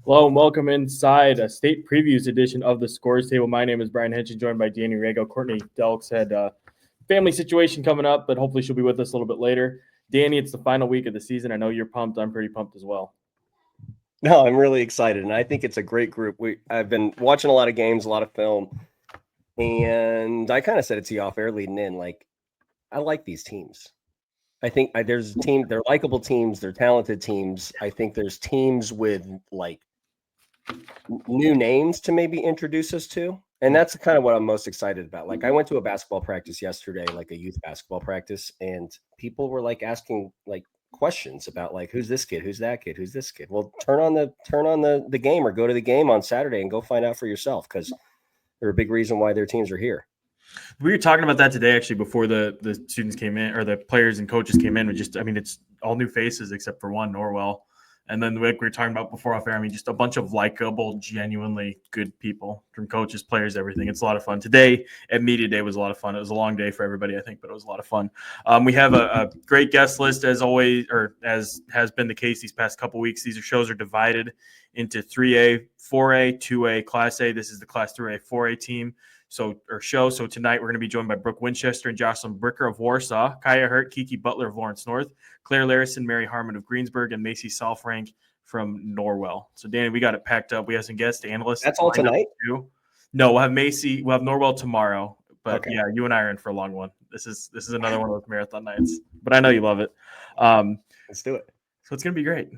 Hello and welcome inside a state previews edition of the Scores Table. My name is Brian Haenchen, joined by Danny Riego. Courtney Delks had a family situation coming up, but hopefully she'll be with us a little bit later. Danny, it's the final week of the season. I know you're pumped. I'm pretty pumped as well. No, I'm really excited, and I think it's a great group. I've been watching a lot of games, a lot of film, and I kind of said it to you off air leading in. Like, I like these teams. I think there's teams, they're likable teams, they're talented teams. I think there's teams with like new names to maybe introduce us to. And that's kind of what I'm most excited about. Like, I went to a basketball practice yesterday, like a youth basketball practice, and people were like asking like questions about like, who's this kid? Who's that kid? Who's this kid? Well, turn on the game or go to the game on Saturday and go find out for yourself, because they're a big reason why their teams are here. We were talking about that today, actually, before the students came in, or the players and coaches came in. It's all new faces except for one, Norwell. And then like we were talking about before off air, just a bunch of likable, genuinely good people, from coaches, players, everything. It's a lot of fun. Today at Media Day was a lot of fun. It was a long day for everybody, I think, but it was a lot of fun. We have a great guest list, as always, or as has been the case these past couple weeks. These shows are divided into 3A, 4A, 2A, Class A. This is the Class 3A, 4A team. So tonight we're going to be joined by Brooke Winchester and Joslyn of Warsaw, Kaya Hurt, Keke Butler of Lawrence North, Claire Larrison, Mary Harmon of Greensburg, and Macie Saalfrank from Norwell. So Danny, we got it packed up. We have some guest analysts. That's all tonight? No, we'll have Macie. We'll have Norwell tomorrow. But okay. Yeah, you and I are in for a long one. This is another one of those marathon nights. But I know you love it. Let's do it. So it's going to be great.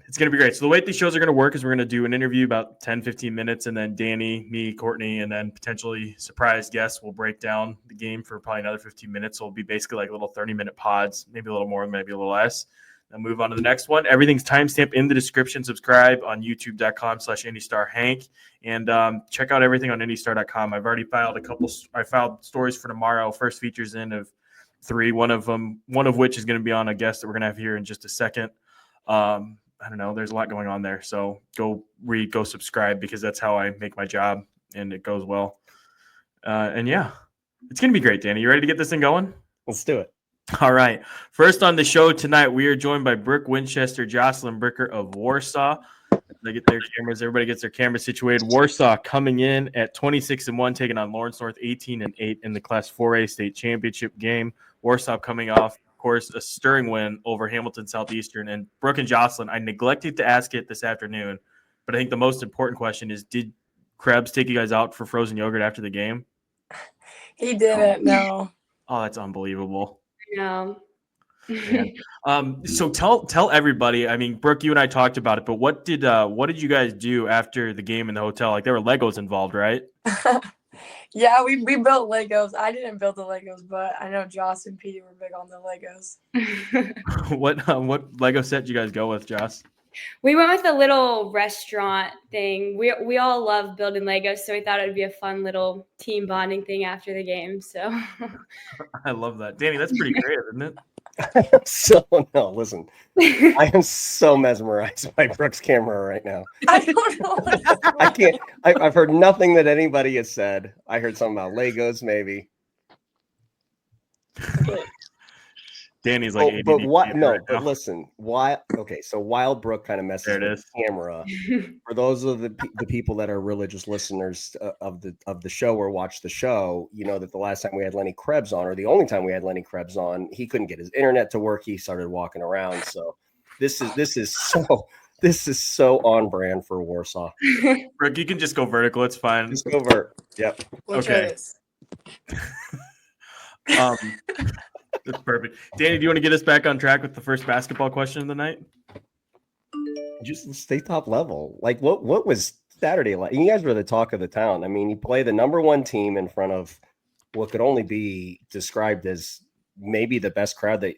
So the way these shows are going to work is we're going to do an interview about 10, 15 minutes, and then Danny, me, Courtney, and then potentially surprise guests will break down the game for probably another 15 minutes. So it'll be basically like little 30-minute pods, maybe a little more, maybe a little less. Then move on to the next one. Everything's timestamped in the description. Subscribe on youtube.com/IndyStarHank, and check out everything on IndyStar.com. I've already filed I filed stories for tomorrow. First features in of 3, one of which is going to be on a guest that we're going to have here in just a second. I don't know. There's a lot going on there. So go read, go subscribe, because that's how I make my job, and it goes well. And yeah, it's going to be great, Danny. You ready to get this thing going? Let's do it. All right. First on the show tonight, we are joined by Brooke Winchester, Joslyn of Warsaw. They get their cameras. Everybody gets their cameras situated. Warsaw coming in at 26-1, taking on Lawrence North 18-8 in the Class 4A state championship game. Warsaw coming off, of course, a stirring win over Hamilton Southeastern. And Brooke and Joslyn, I neglected to ask it this afternoon, but I think the most important question is, did Krebs take you guys out for frozen yogurt after the game? He didn't, no. Oh, that's unbelievable. No. So tell everybody. Brooke, you and I talked about it, but what did you guys do after the game in the hotel? Like, there were Legos involved, right? Yeah, we built Legos. I didn't build the Legos, but I know Joss and Petey were big on the Legos. What Lego set did you guys go with, Joss? We went with a little restaurant thing. We all love building Legos, so we thought it would be a fun little team bonding thing after the game. So I love that. Danny, that's pretty creative, isn't it? Listen, I am so mesmerized by Brooke's camera right now. I don't know. I can't. I've heard nothing that anybody has said. I heard something about Legos, maybe. Danny's like, but what? No, but listen. Why? Okay, so while Brooke kind of messes with the camera, for those of the people that are religious listeners of the show or watch the show, you know that the last time we had Lenny Krebs on, or the only time we had Lenny Krebs on, he couldn't get his internet to work. He started walking around. So this is This is so on brand for Warsaw. Brooke, you can just go vertical. It's fine. Just go vert. Yep. We'll try Okay. this. That's perfect. Danny, do you want to get us back on track with the first basketball question of the night? Just stay top level. Like what was Saturday like? You guys were the talk of the town. I mean, you play the number one team in front of what could only be described as maybe the best crowd that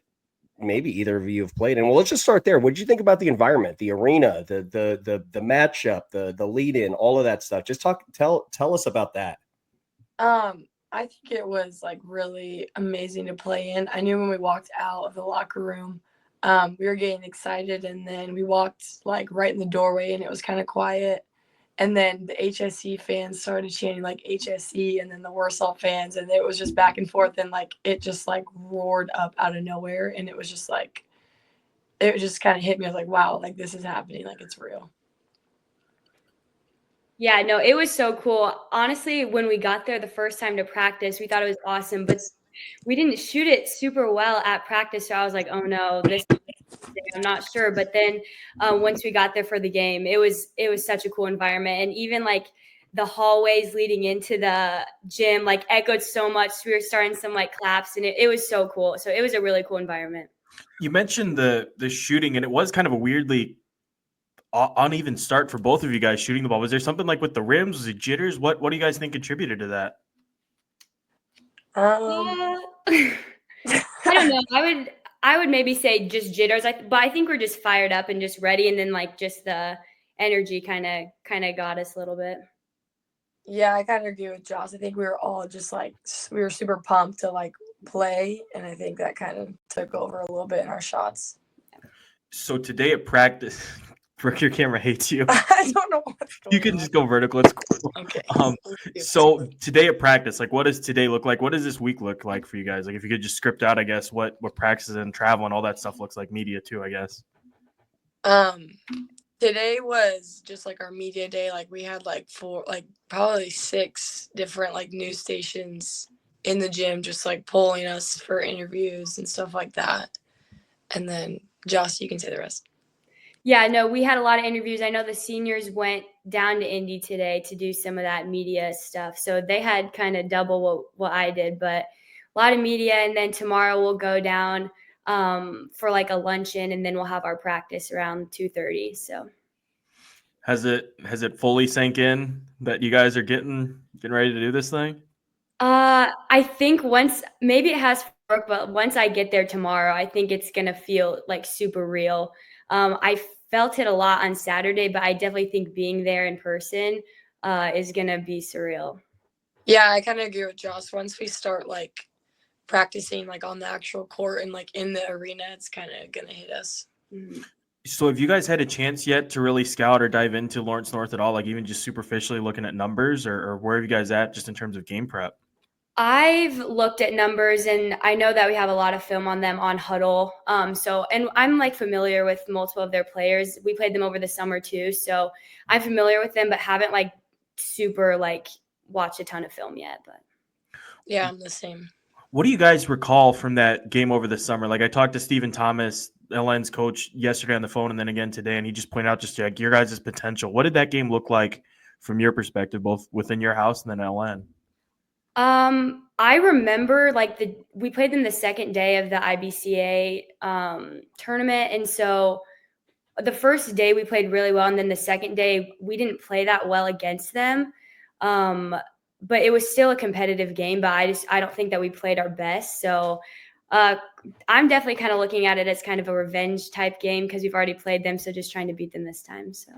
maybe either of you have played in. Well, let's just start there. What did you think about the environment, the arena, the matchup, the lead in, all of that stuff? Just tell us about that. I think it was like really amazing to play in. I knew when we walked out of the locker room, we were getting excited, and then we walked like right in the doorway and it was kind of quiet. And then the HSE fans started chanting like HSE, and then the Warsaw fans, and it was just back and forth, and like it just like roared up out of nowhere, and it was just like it just kind of hit me. I was like, wow, like this is happening, like it's real. Yeah, no, it was so cool. Honestly, when we got there the first time to practice, we thought it was awesome, but we didn't shoot it super well at practice. So I was like, oh no, I'm not sure. But then once we got there for the game, it was such a cool environment. And even like the hallways leading into the gym, like echoed so much. We were starting some like claps, and it was so cool. So it was a really cool environment. You mentioned the shooting, and it was kind of a weirdly uneven start for both of you guys shooting the ball. Was there something like with the rims? Was it jitters? What do you guys think contributed to that? I don't know. I would maybe say just jitters. But I think we're just fired up and just ready, and then like just the energy kind of got us a little bit. Yeah, I kind of agree with Josh. I think we were all just like we were super pumped to like play, and I think that kind of took over a little bit in our shots. So today at practice, Brooke, your camera hates you. I don't know what's going on. You can just go vertical. It's cool. Okay. So today at practice, like what does today look like? What does this week look like for you guys? Like if you could just script out, I guess, what practices and travel and all that stuff looks like, media too, I guess. Today was just like our media day. Like we had like probably 6 different like news stations in the gym, just like polling us for interviews and stuff like that. And then Josh, you can say the rest. Yeah, no, we had a lot of interviews. I know the seniors went down to Indy today to do some of that media stuff. So they had kind of double what I did, but a lot of media. And then tomorrow we'll go down for like a luncheon, and then we'll have our practice around 2:30. So has it fully sank in that you guys are getting ready to do this thing? I think maybe it has work, but once I get there tomorrow, I think it's gonna feel like super real. I felt it a lot on Saturday, but I definitely think being there in person is gonna be surreal. Yeah, I kind of agree with Josh. Once we start like practicing like on the actual court and like in the arena, it's kind of gonna hit us. Mm-hmm. So have you guys had a chance yet to really scout or dive into Lawrence North at all? Like even just superficially looking at numbers, or where are you guys at just in terms of game prep? I've looked at numbers, and I know that we have a lot of film on them on Huddle. And I'm like familiar with multiple of their players. We played them over the summer too, so I'm familiar with them, but haven't like super like watched a ton of film yet. But yeah, I'm the same. What do you guys recall from that game over the summer? Like I talked to Stephen Thomas, LN's coach, yesterday on the phone, and then again today, and he just pointed out just like your guys' potential. What did that game look like from your perspective, both within your house and then LN? I remember like we played them the second day of the IBCA tournament, and so the first day we played really well, and then the second day we didn't play that well against them. But it was still a competitive game, but I don't think that we played our best. So I'm definitely kind of looking at it as kind of a revenge type game because we've already played them, so just trying to beat them this time. So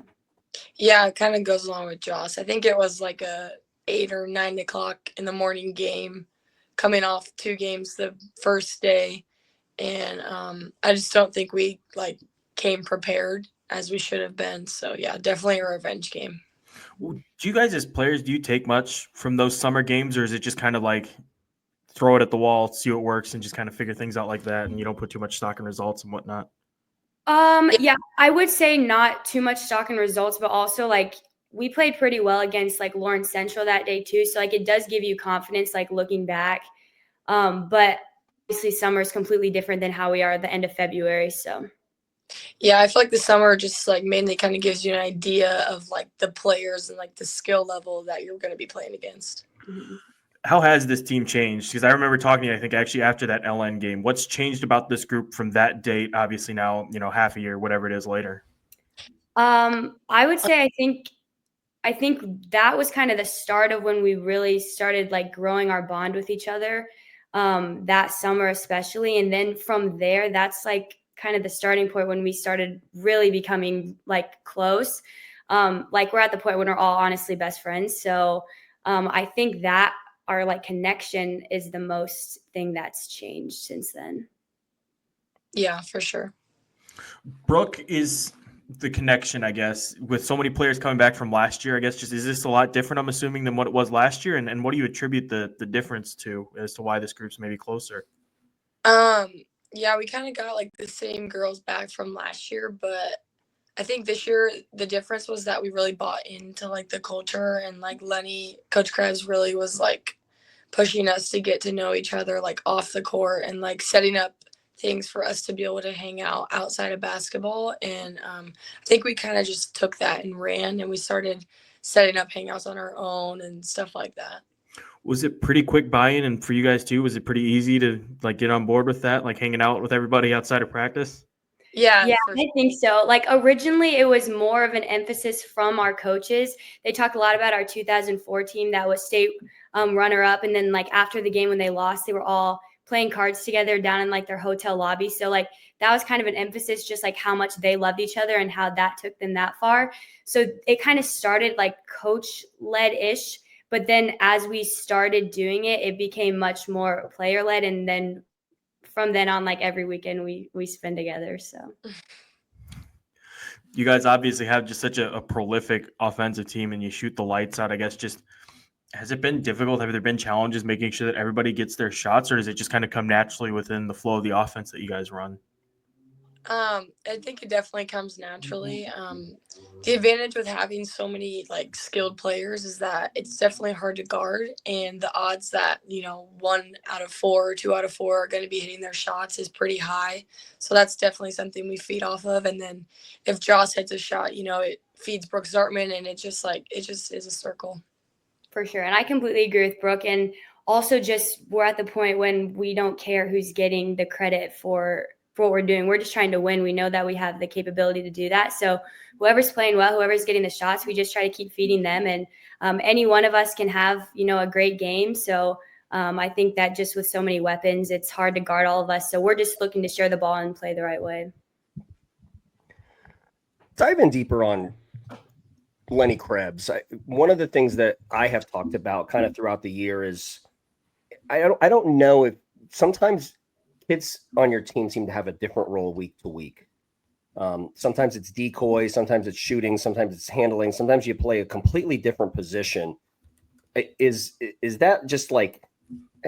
yeah, it kind of goes along with Josh. I think it was like a 8 or 9 o'clock in the morning game, coming off 2 games the first day, and I just don't think we like came prepared as we should have been. So yeah, definitely a revenge game. Do you guys as players, do you take much from those summer games, or is it just kind of like throw it at the wall, see what works, and just kind of figure things out like that, and you don't put too much stock in results and whatnot? Yeah, I would say not too much stock in results, but also like we played pretty well against like Lawrence Central that day too. So like it does give you confidence, like looking back. But obviously summer is completely different than how we are at the end of February. So Yeah, I feel like the summer just like mainly kind of gives you an idea of like the players and like the skill level that you're going to be playing against. Mhm. How has this team changed? Because I remember talking to you, I think actually after that LN game. What's changed about this group from that date? Obviously now, half a year, whatever it is later. I would say I think that was kind of the start of when we really started like growing our bond with each other, that summer especially. And then from there, that's like kind of the starting point when we started really becoming like close. Like we're at the point when we're all honestly best friends. So I think that our like connection is the most thing that's changed since then. Yeah, for sure. Brooke is the connection, I guess, with so many players coming back from last year. I guess just is this a lot different, I'm assuming, than what it was last year? And what do you attribute the difference to as to why this group's maybe closer? Yeah, we kind of got like the same girls back from last year, but I think this year the difference was that we really bought into like the culture, and like Coach Krebs really was like pushing us to get to know each other like off the court and like setting up things for us to be able to hang out outside of basketball. And I think we kind of just took that and ran, and we started setting up hangouts on our own and stuff like that. Was it pretty quick buy-in, and for you guys too? Was it pretty easy to like get on board with that, like hanging out with everybody outside of practice? Yeah, Yeah, for I think so. Like originally it was more of an emphasis from our coaches. They talked a lot about our 2004 team that was state runner up. And then like after the game when they lost, they were all playing cards together down in like their hotel lobby. So like that was kind of an emphasis, just like how much they loved each other and how that took them that far. So it kind of started like coach led ish. But then as we started doing it, it became much more player led. And then from then on, like every weekend we spend together. So You guys obviously have just such a prolific offensive team, and you shoot the lights out. I guess just has it been difficult? Have there been challenges making sure that everybody gets their shots, or does it just kind of come naturally within the flow of the offense that you guys run? I think it definitely comes naturally. The advantage with having so many like skilled players is that it's definitely hard to guard, and the odds that 1 out of 4 or 2 out of 4 are going to be hitting their shots is pretty high. So that's definitely something we feed off of. And then if Joss hits a shot, it feeds Brooke Zartman, and it just is a circle. for sure. And I completely agree with Brooke. And also just we're at the point when we don't care who's getting the credit for what we're doing. We're just trying to win. We know that we have the capability to do that. So whoever's playing well, whoever's getting the shots, we just try to keep feeding them. And any one of us can have, a great game. So I think that just with so many weapons, it's hard to guard all of us. So we're just looking to share the ball and play the right way. Dive in deeper on Lenny Krebs. One of the things that I have talked about kind of throughout the year is I don't know if sometimes kids on your team seem to have a different role week to week. Sometimes it's decoy, sometimes it's shooting, sometimes it's handling, sometimes you play a completely different position. Is that just like,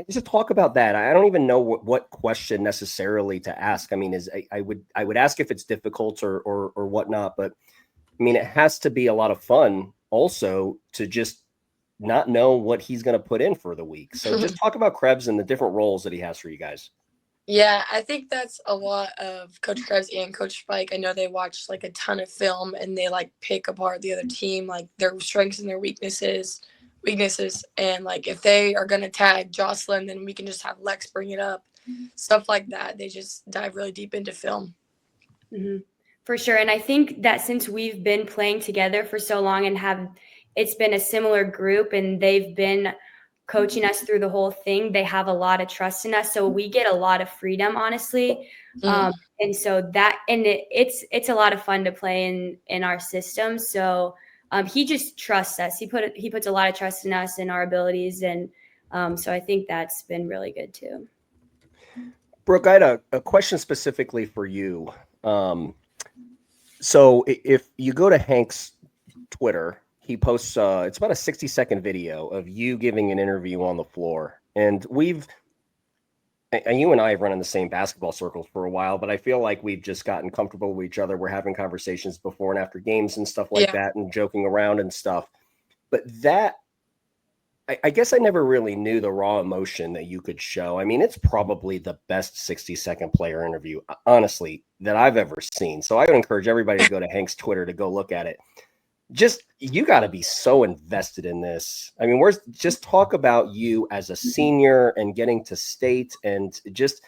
just talk about that? I don't even know what question necessarily to ask. I mean, I would ask if it's difficult or whatnot, but I mean, it has to be a lot of fun also to just not know what he's going to put in for the week. So just talk about Krebs and the different roles that he has for you guys. Yeah, I think that's a lot of Coach Krebs and Coach Spike. I know they watch like a ton of film, and they like pick apart the other team, like their strengths and their weaknesses. And like if they are going to tag Joslyn, then we can just have Lex bring it up, stuff like that. They just dive really deep into film. Mm-hmm. For sure. And I think that since we've been playing together for so long and it's been a similar group and they've been coaching us through the whole thing, they have a lot of trust in us. So we get a lot of freedom, honestly. And so it's a lot of fun to play in our system. So he just trusts us. He puts a lot of trust in us and our abilities. And so I think that's been really good too. Brooke, I had a question specifically for you. So if you go to Hank's Twitter, he posts, it's about a 60-second video of you giving an interview on the floor. And you and I have run in the same basketball circles for a while, but I feel like we've just gotten comfortable with each other. We're having conversations before and after games and stuff like that and joking around and stuff. But I guess I never really knew the raw emotion that you could show. I mean, it's probably the best 60-second player interview, honestly, that I've ever seen. So I would encourage everybody to go to Hank's Twitter to go look at it. Just, you got to be so invested in this. I mean, just talk about you as a senior and getting to state, and just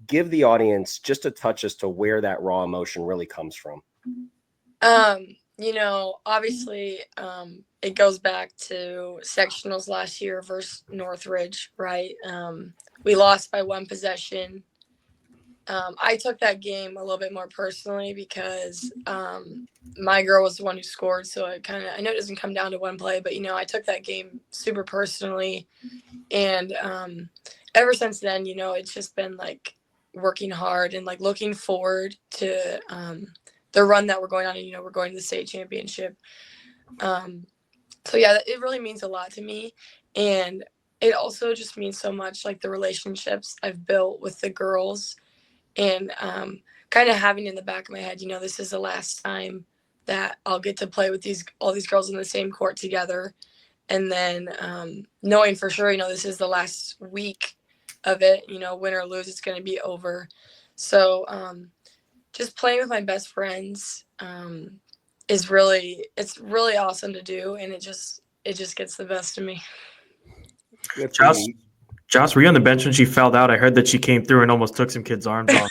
give the audience just a touch as to where that raw emotion really comes from. Obviously, it goes back to sectionals last year versus Northridge, right? We lost by 1 possession. I took that game a little bit more personally because my girl was the one who scored. So I know it doesn't come down to one play, but, I took that game super personally. And ever since then, it's just been like working hard and like looking forward to the run that we're going on. And, we're going to the state championship. So yeah, it really means a lot to me. And it also just means so much, like the relationships I've built with the girls, and kind of having in the back of my head, this is the last time that I'll get to play with all these girls in the same court together. And then knowing for sure, this is the last week of it, win or lose, it's going to be over. So just playing with my best friends it's really awesome to do, and it just gets the best of me. Josh, were you on the bench when she fouled out? I heard that she came through and almost took some kids' arms off.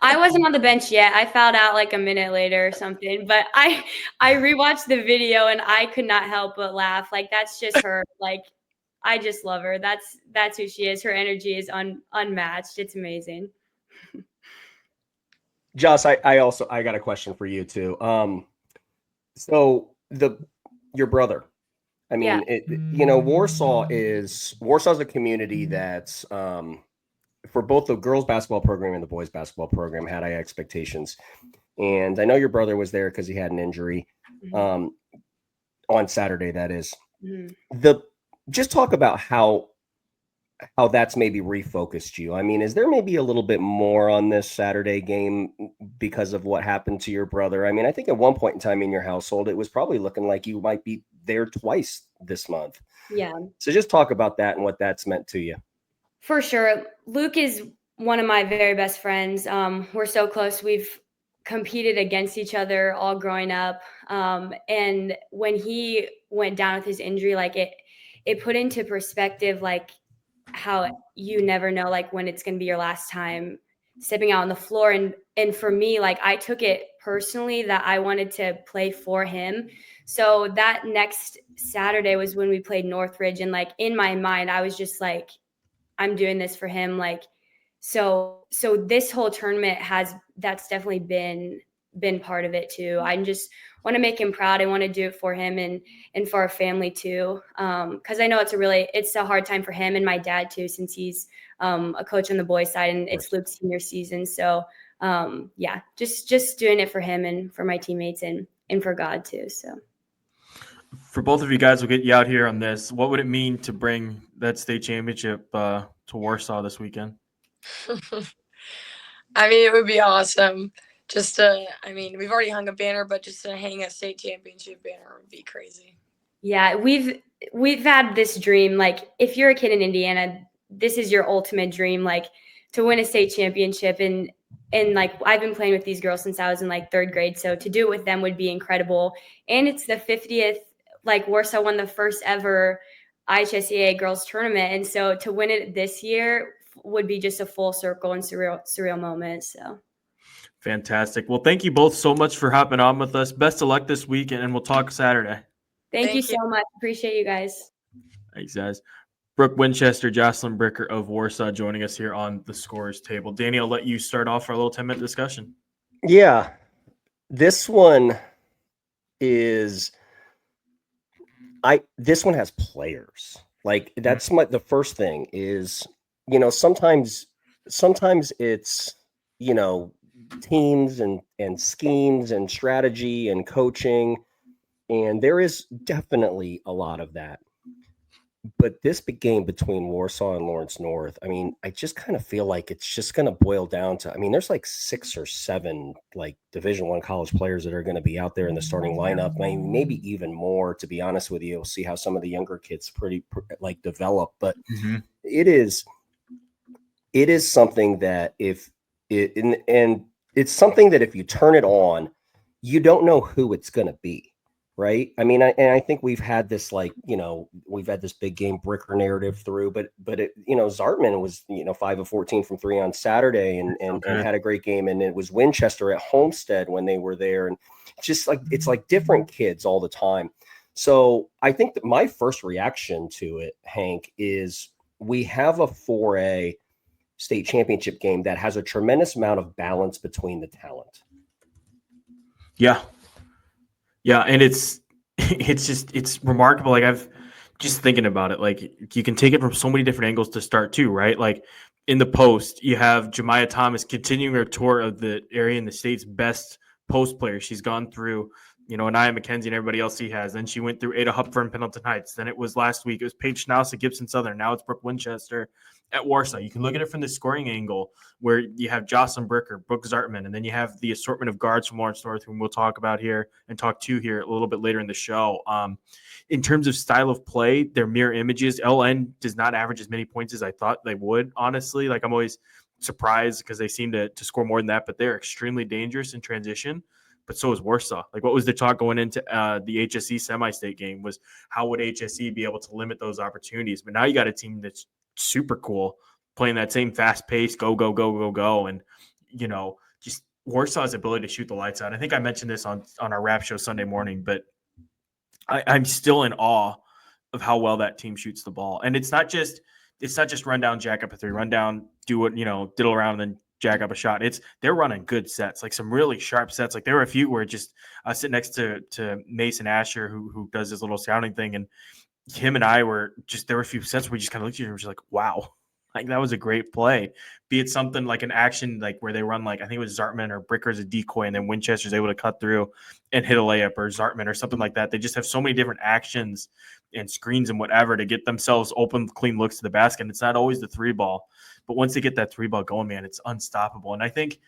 I wasn't on the bench yet. I fouled out like a minute later or something, but I rewatched the video and I could not help but laugh. Like, that's just her. Like, I just love her. That's who she is. Her energy is unmatched. It's amazing. Josh, I got a question for you too. So your brother, I mean, yeah. Warsaw's a community that's, for both the girls basketball program and the boys basketball program, had high expectations. And I know your brother was there because he had an injury, on Saturday, that is. Just talk about how that's maybe refocused you. I mean, is there maybe a little bit more on this Saturday game because of what happened to your brother? I mean, I think at one point in time in your household, it was probably looking like you might be there twice this month. Yeah. So just talk about that and what that's meant to you. For sure. Luke is one of my very best friends. We're so close. We've competed against each other all growing up. And when he went down with his injury, like it put into perspective, like, how you never know, like, when it's going to be your last time stepping out on the floor. And for me, like, I took it personally that I wanted to play for him. So that next Saturday was when we played Northridge. And like, in my mind, I was just like, I'm doing this for him. Like, so this whole tournament that's definitely been part of it too. I just want to make him proud. I want to do it for him and for our family too. Cause I know it's a hard time for him and my dad too, since he's a coach on the boys side and it's Luke's senior season. So yeah, just doing it for him and for my teammates and for God too. So for both of you guys, we'll get you out here on this. What would it mean to bring that state championship to Warsaw this weekend? I mean, it would be awesome. We've already hung a banner, but just to hang a state championship banner would be crazy. Yeah, we've had this dream. Like, if you're a kid in Indiana, this is your ultimate dream, like, to win a state championship. And like, I've been playing with these girls since I was in like 3rd grade. So to do it with them would be incredible. And it's the 50th, like, Warsaw won the first ever IHSAA girls tournament. And so to win it this year would be just a full circle and surreal moment. So fantastic. Well, thank you both so much for hopping on with us. Best of luck this week, and we'll talk Saturday. Thank you so much. Appreciate you guys. Thanks, guys. Brooke, Winchester, Joslyn, Bricker of Warsaw joining us here on the scorers table. Danny, I'll let you start off our little 10-minute discussion. Yeah, this one is this one has players. Like, that's the first thing is, sometimes it's, teams and schemes and strategy and coaching. And there is definitely a lot of that. But this big game between Warsaw and Lawrence North, I mean, I just kind of feel like it's just going to boil down to, I mean, there's like 6 or 7 like Division I college players that are going to be out there in the starting lineup. I mean, maybe even more, to be honest with you. We'll see how some of the younger kids like develop, but it is something that and it's something that if you turn it on, you don't know who it's going to be. Right. I mean, I think we've had this, like, we've had this big game Bricker narrative through, but Zartman was, 5 of 14 from 3 on Saturday and had a great game. And it was Winchester at Homestead when they were there. And just like, it's like different kids all the time. So I think that my first reaction to it, Hank, is we have a 4A state championship game that has a tremendous amount of balance between the talent. Yeah. Yeah, and it's remarkable. Like, I've just thinking about it, like, you can take it from so many different angles to start too, right? Like, in the post, you have Jemiah Thomas continuing her tour of the area in the state's best post players. She's gone through, Anaya McKenzie and everybody else he has. Then she went through Ada Hupfer and Pendleton Heights. Then it was last week, it was Paige Schnaus at Gibson Southern. Now it's Brooke Winchester at Warsaw. You can look at it from the scoring angle where you have Joslyn Bricker, Brooke Zartman, and then you have the assortment of guards from Lawrence North, whom we'll talk about here and talk to here a little bit later in the show. In terms of style of play, they're mirror images. LN does not average as many points as I thought they would, honestly. Like, I'm always surprised because they seem to score more than that, but they're extremely dangerous in transition. But so is Warsaw. Like, what was the talk going into the HSE semi-state game was how would HSE be able to limit those opportunities? But now you got a team that's super cool, playing that same fast pace, go, go, go, go, go. And, just Warsaw's ability to shoot the lights out. I think I mentioned this on our wrap show Sunday morning, but I'm still in awe of how well that team shoots the ball. And it's not just run down, jack up a 3, run down, do what, diddle around and then jack up a shot. They're running good sets, like some really sharp sets. Like, there were a few where just I sit next to Mason Asher, who does this little sounding thing, and him and I were just, there were a few sets where we just kind of looked at each other and was like, wow, like, that was a great play. Be it something like an action, like where they run, like, I think it was Zartman or Bricker as a decoy, and then Winchester's able to cut through and hit a layup, or Zartman or something like that. They just have so many different actions and screens and whatever to get themselves open, clean looks to the basket. And it's not always the 3 ball. But once they get that 3 ball going, man, it's unstoppable. And I think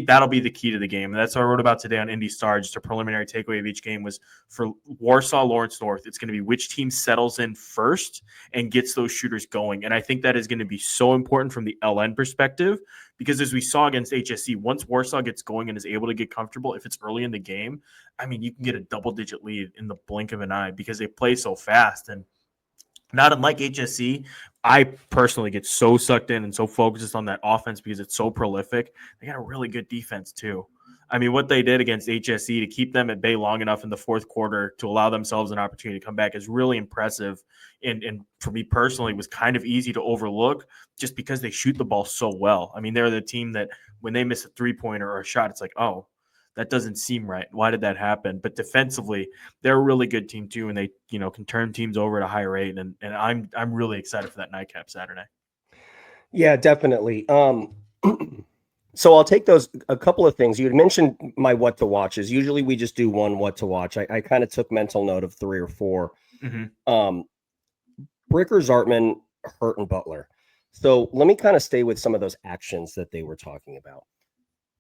that'll be the key to the game. And that's what I wrote about today on IndyStar. Just a preliminary takeaway of each game was for Warsaw, Lawrence North, it's going to be which team settles in first and gets those shooters going. And I think that is going to be so important from the LN perspective, because as we saw against HSC, once Warsaw gets going and is able to get comfortable, if it's early in the game, I mean, you can get a double-digit lead in the blink of an eye because they play so fast. And not unlike HSC, I personally get so sucked in and so focused on that offense because it's so prolific. They got a really good defense too. I mean, what they did against HSC to keep them at bay long enough in the fourth quarter to allow themselves an opportunity to come back is really impressive. And for me personally, was kind of easy to overlook just because they shoot the ball so well. I mean, they're the team that when they miss a 3-pointer or a shot, it's like, oh, that doesn't seem right. Why did that happen? But defensively, they're a really good team too, and they, can turn teams over at a high rate. And I'm really excited for that nightcap Saturday. Yeah, definitely. So I'll take a couple of things. You had mentioned my what to watches. Usually we just do one what to watch. I kind of took mental note of 3 or 4. Mm-hmm. Bricker, Zartman, Hurt, and Butler. So let me kind of stay with some of those actions that they were talking about.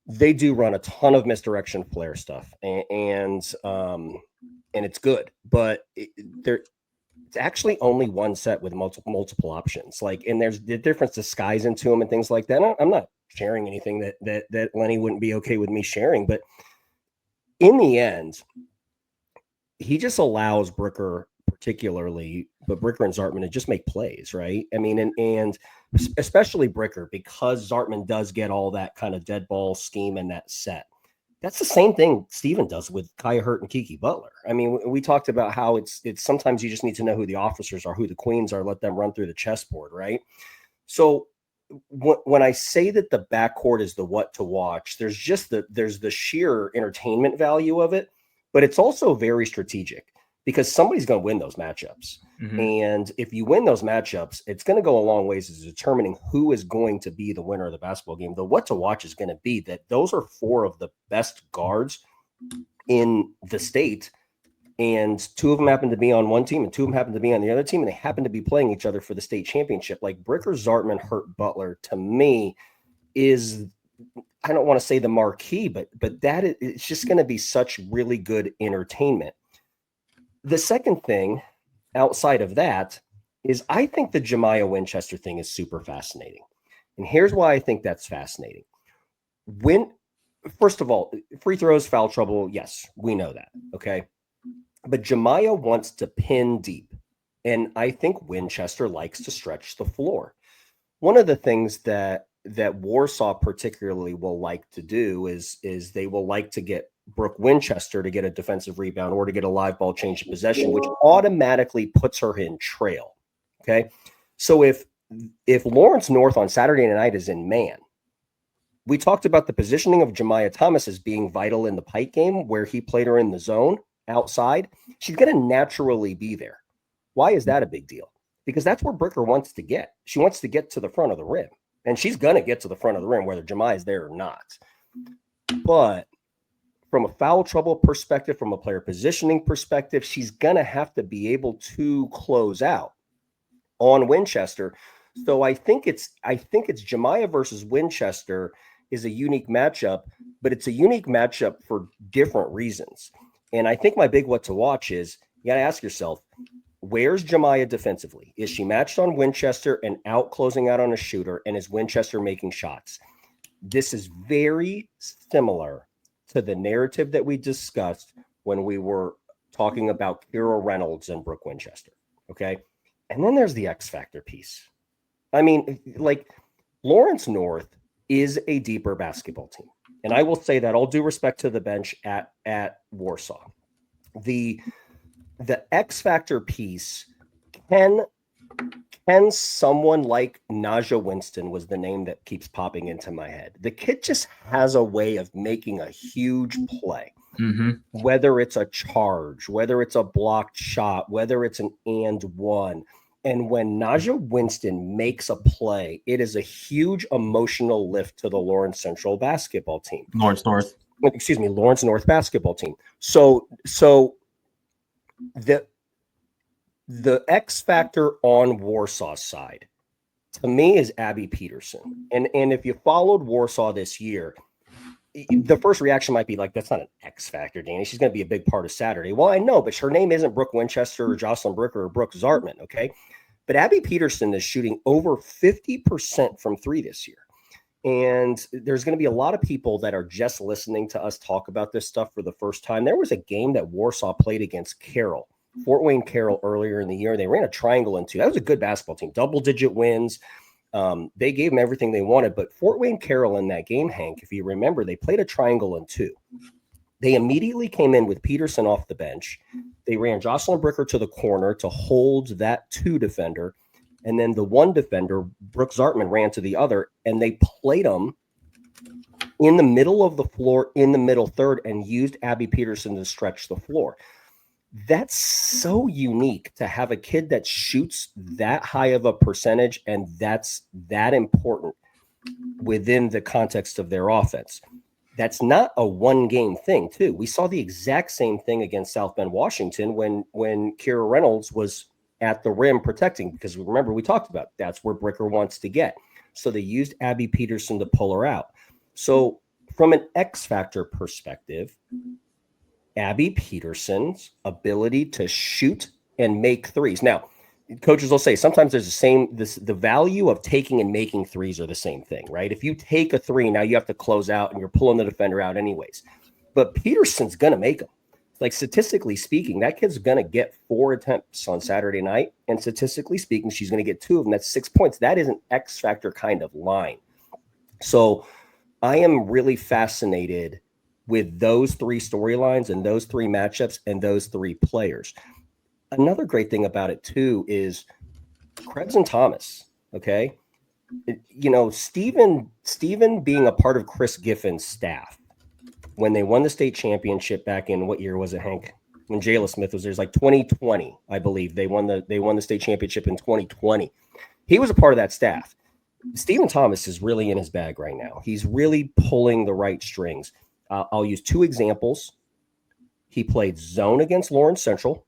They do run a ton of misdirection flare stuff, and it's good, but it's actually only one set with multiple options. Like, and there's the difference disguise into them and things like that. I'm not sharing anything that Lenny wouldn't be okay with me sharing, but in the end, he just allows Bricker particularly, but Bricker and Zartman to just make plays, right? I mean, and especially Bricker, because Zartman does get all that kind of dead ball scheme in that set. That's the same thing Steven does with Kaya Hurt and Keke Butler. I mean, we talked about how it's sometimes you just need to know who the officers are, who the queens are, let them run through the chessboard, right? So when I say that the backcourt is the what to watch, there's the sheer entertainment value of it, but it's also very strategic because somebody's going to win those matchups. Mm-hmm. And if you win those matchups, it's going to go a long ways as determining who is going to be the winner of the basketball game. The what to watch is going to be that those are 4 of the best guards in the state and two of them happen to be on one team and two of them happen to be on the other team, and they happen to be playing each other for the state championship. Like Bricker Zartman hurt Butler, to me, is, I don't want to say the marquee, but that it's just going to be such really good entertainment. The second thing outside of that is I think the Jemiah Winchester thing is super fascinating. And here's why I think that's fascinating. First of all, free throws, foul trouble, yes, we know that, okay? But Jemiah wants to pin deep, and I think Winchester likes to stretch the floor. One of the things that Warsaw particularly will like to do is they will like to get Brooke Winchester to get a defensive rebound or to get a live ball change of possession, which automatically puts her in trail, okay? So if Lawrence North on Saturday night is in man, we talked about the positioning of Jemiah Thomas as being vital in the Pike game where he played her in the zone outside. She's going to naturally be there. Why is that a big deal? Because that's where Bricker wants to get. She wants to get to the front of the rim, and she's going to get to the front of the rim whether Jemiah is there or not. But from a foul trouble perspective, from a player positioning perspective, she's going to have to be able to close out on Winchester. So I think it's Jemiah versus Winchester is a unique matchup, but it's a unique matchup for different reasons. And I think my big what to watch is you got to ask yourself, where's Jemiah defensively? Is she matched on Winchester and out closing out on a shooter? And is Winchester making shots? This is very similar to the narrative that we discussed when we were talking about Kira Reynolds and Brooke Winchester. Okay. And then there's the X factor piece. I mean, like Lawrence North is a deeper basketball team. And I will say that all due respect to the bench at Warsaw, the X factor piece, can someone like Naja Winston was the name that keeps popping into my head. The kid just has a way of making a huge play, whether it's a charge, whether it's a blocked shot, whether it's an and one. And when Naja Winston makes a play, it is a huge emotional lift to the Lawrence Central basketball team. Lawrence North basketball team. So the X factor on Warsaw's side, to me, is Abby Peterson. And if you followed Warsaw this year, the first reaction might be like, that's not an X factor, Danny. She's going to be a big part of Saturday. Well, I know, but her name isn't Brooke Winchester or Joslyn Bricker or Brooke Zartman, okay? But Abby Peterson is shooting over 50% from three this year. And there's going to be a lot of people that are just listening to us talk about this stuff for the first time. There was a game that Warsaw played against Carroll, Fort Wayne Carroll, earlier in the year. They ran a triangle into. That was a good basketball team, double-digit wins. They gave them everything they wanted. But Fort Wayne Carroll in that game, Hank, if you remember, they played a triangle in two. They immediately came in with Peterson off the bench. They ran Joslyn Bricker to the corner to hold that two defender. And then the one defender, Brooke Zartman, ran to the other, and they played them in the middle of the floor in the middle third and used Abby Peterson to stretch the floor. That's so unique to have a kid that shoots that high of a percentage, and that's that important within the context of their offense. That's not a one-game thing, too. We saw the exact same thing against South Bend, Washington, when Kira Reynolds was at the rim protecting, because remember, we talked about that's where Bricker wants to get. So they used Abby Peterson to pull her out. So from an X factor perspective, Abby Peterson's ability to shoot and make threes. Now, coaches will say sometimes there's the value of taking and making threes are the same thing, right? If you take a three, now you have to close out and you're pulling the defender out anyways. But Peterson's going to make them. Like, statistically speaking, that kid's going to get 4 attempts on Saturday night. And statistically speaking, she's going to get 2 of them. That's 6 points. That is an X factor kind of line. So I am really fascinated with those 3 storylines and those 3 matchups and those 3 players. Another great thing about it, too, is Krebs and Thomas, okay? Stephen being a part of Chris Giffin's staff, when they won the state championship back in, what year was it, Hank? When Jayla Smith was there, it was like 2020, I believe. They won the state championship in 2020. He was a part of that staff. Stephen Thomas is really in his bag right now. He's really pulling the right strings. I'll use 2 examples. He played zone against Lawrence Central.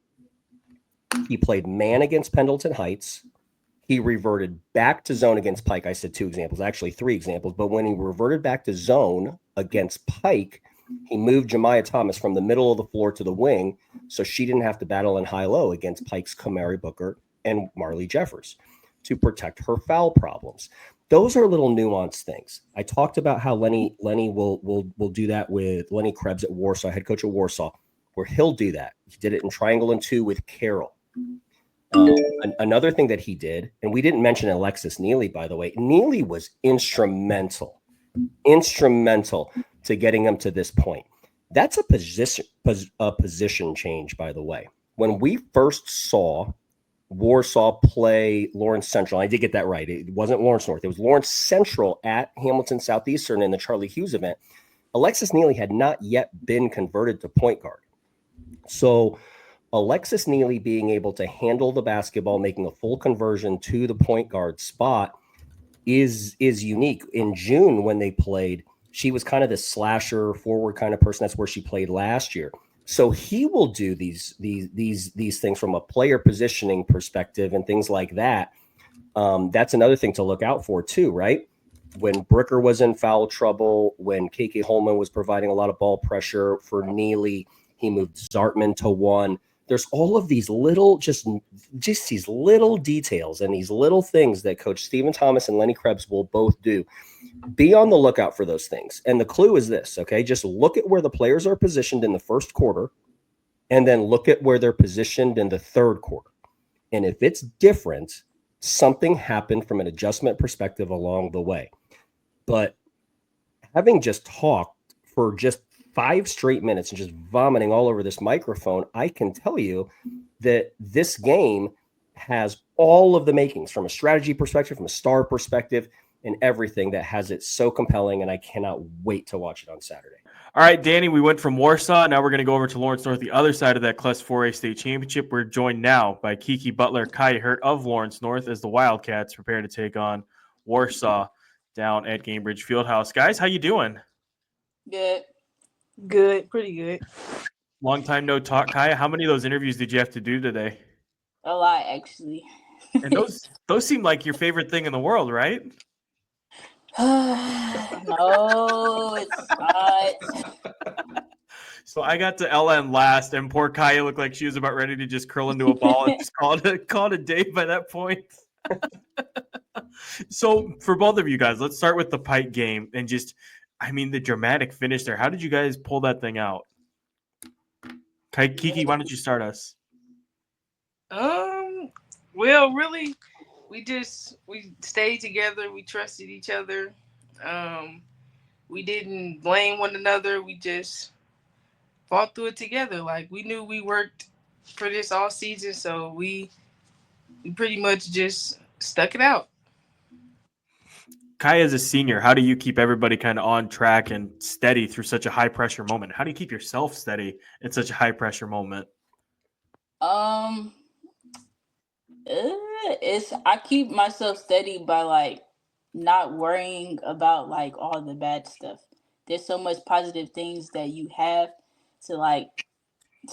He played man against Pendleton Heights. He reverted back to zone against Pike. I said 2 examples, actually 3 examples. But when he reverted back to zone against Pike, he moved Jemiah Thomas from the middle of the floor to the wing, so she didn't have to battle in high-low against Pike's Kamari Booker and Marley Jeffers to protect her foul problems. Those are little nuanced things. I talked about how Lenny will do that with Lenny Krebs at Warsaw, head coach at Warsaw, where he'll do that. He did it in triangle and 2 with Carroll. Another thing that he did, and we didn't mention Alexis Neely, by the way. Neely was instrumental to getting him to this point. That's a position change, by the way. When we first saw Warsaw play Lawrence Central, I did get that right. It wasn't Lawrence North. It was Lawrence Central at Hamilton Southeastern in the Charlie Hughes event. Alexis Neely had not yet been converted to point guard. So Alexis Neely being able to handle the basketball, making a full conversion to the point guard spot is unique. In June, when they played, she was kind of the slasher forward kind of person. That's where she played last year. So he will do these things from a player positioning perspective and things like that. That's another thing to look out for too, right? When Brooker was in foul trouble, when Keke Holman was providing a lot of ball pressure for Neely, he moved Zartman to 1. There's all of these little, just these little details and these little things that Coach Stephen Thomas and Lenny Krebs will both do. Be on the lookout for those things. And the clue is this, okay? Just look at where the players are positioned in the first quarter and then look at where they're positioned in the third quarter. And if it's different, something happened from an adjustment perspective along the way. But having just talked for just 5 straight minutes and just vomiting all over this microphone, I can tell you that this game has all of the makings from a strategy perspective, from a star perspective, and everything that has it so compelling, and I cannot wait to watch it on Saturday. All right, Danny, we went from Warsaw. Now we're going to go over to Lawrence North, the other side of that Class 4A state championship. We're joined now by Keke, Butler, Kai Hurt of Lawrence North as the Wildcats prepare to take on Warsaw down at Gainbridge Fieldhouse. Guys, how you doing? Good, pretty good. Long time no talk. Kaya, how many of those interviews did you have to do today? A lot, actually. And those seem like your favorite thing in the world, right? No, it's not. So I got to LN last, and poor Kaya looked like she was about ready to just curl into a ball and just call it a day by that point. So for both of you guys, let's start with the Pike game and just, the dramatic finish there. How did you guys pull that thing out? Keke, why don't you start us? Well, really, we stayed together. We trusted each other. We didn't blame one another. We just fought through it together. Like, we knew we worked for this all season, so we pretty much just stuck it out. Kai, as a senior, how do you keep everybody kind of on track and steady through such a high-pressure moment? How do you keep yourself steady in such a high-pressure moment? I keep myself steady by, not worrying about, all the bad stuff. There's so much positive things that you have to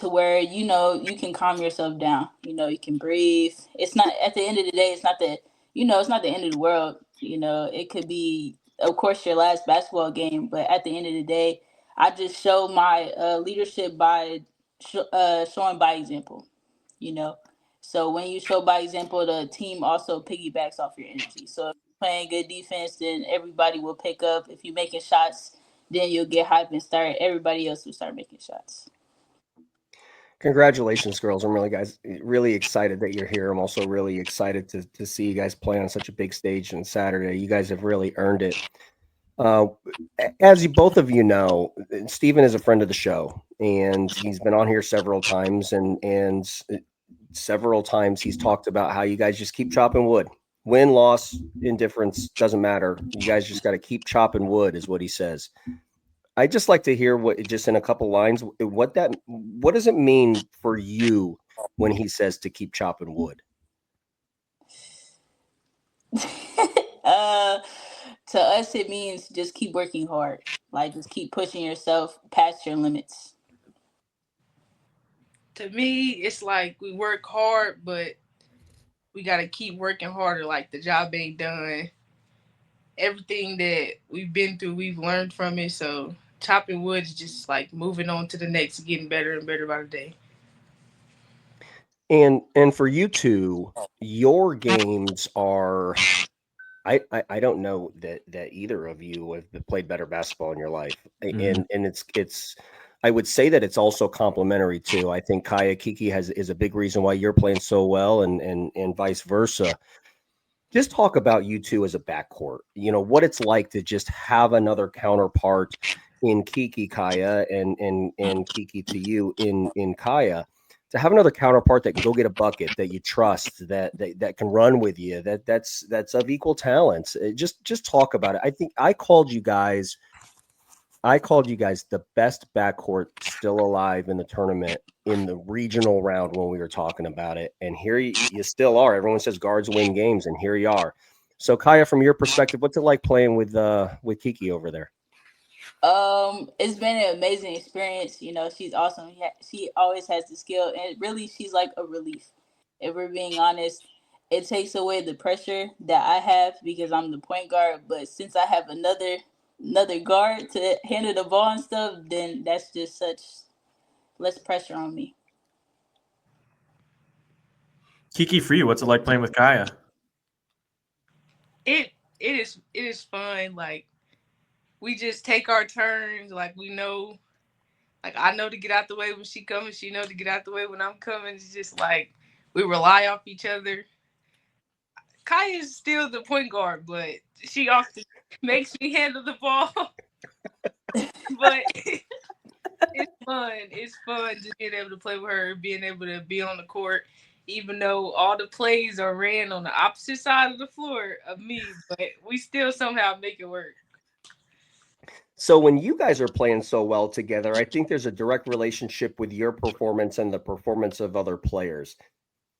where, you can calm yourself down. You can breathe. It's not, at the end of the day, it's not the end of the world. It could be, of course, your last basketball game, but at the end of the day, I just show my leadership by showing by example, So when you show by example, the team also piggybacks off your energy. So if you're playing good defense, then everybody will pick up. If you're making shots, then you'll get hype and everybody else will start making shots. Congratulations, girls. I'm really excited that you're here. I'm also really excited to see you guys play on such a big stage on Saturday. You guys have really earned it. As both of you know, Stephen is a friend of the show, and he's been on here several times, and several times he's talked about how you guys just keep chopping wood. Win, loss, indifference, doesn't matter. You guys just got to keep chopping wood is what he says. I'd just like to hear just in a couple lines, what does it mean for you when he says to keep chopping wood? To us, it means just keep working hard. Just keep pushing yourself past your limits. To me, it's like we work hard, but we got to keep working harder. Like the job ain't done. Everything that we've been through, we've learned from it. So chopping wood is just like moving on to the next, getting better and better by the day. And for you two, your games are. I don't know that either of you have played better basketball in your life, and it's. I would say that it's also complementary too. I think Keke is a big reason why you're playing so well, and vice versa. Just talk about you two as a backcourt. You know what it's like to just have another counterpart in Keke, Kaya, and Keke to you in Kaya. To have another counterpart that can go get a bucket, that you trust, that can run with you, that's of equal talents. Just talk about it. I think I called you guys the best backcourt still alive in the tournament in the regional round when we were talking about it. And here you still are. Everyone says guards win games, and here you are. So Kaya, from your perspective, what's it like playing with Keke over there? It's been an amazing experience. You know, she's awesome. She always has the skill, and really, she's like a relief. If we're being honest, it takes away the pressure that I have because I'm the point guard. But since I have another guard to handle the ball and stuff, then that's just such less pressure on me. Keke, for you, what's it like playing with Kaya? It is fun. Like we just take our turns. Like we know, like I know to get out the way when she coming. She know to get out the way when I'm coming. It's just like we rely off each other. Kaya is still the point guard, but she often makes me handle the ball. But it's fun. It's fun just being able to play with her, being able to be on the court, even though all the plays are ran on the opposite side of the floor of me, but we still somehow make it work. So when you guys are playing so well together, I think there's a direct relationship with your performance and the performance of other players.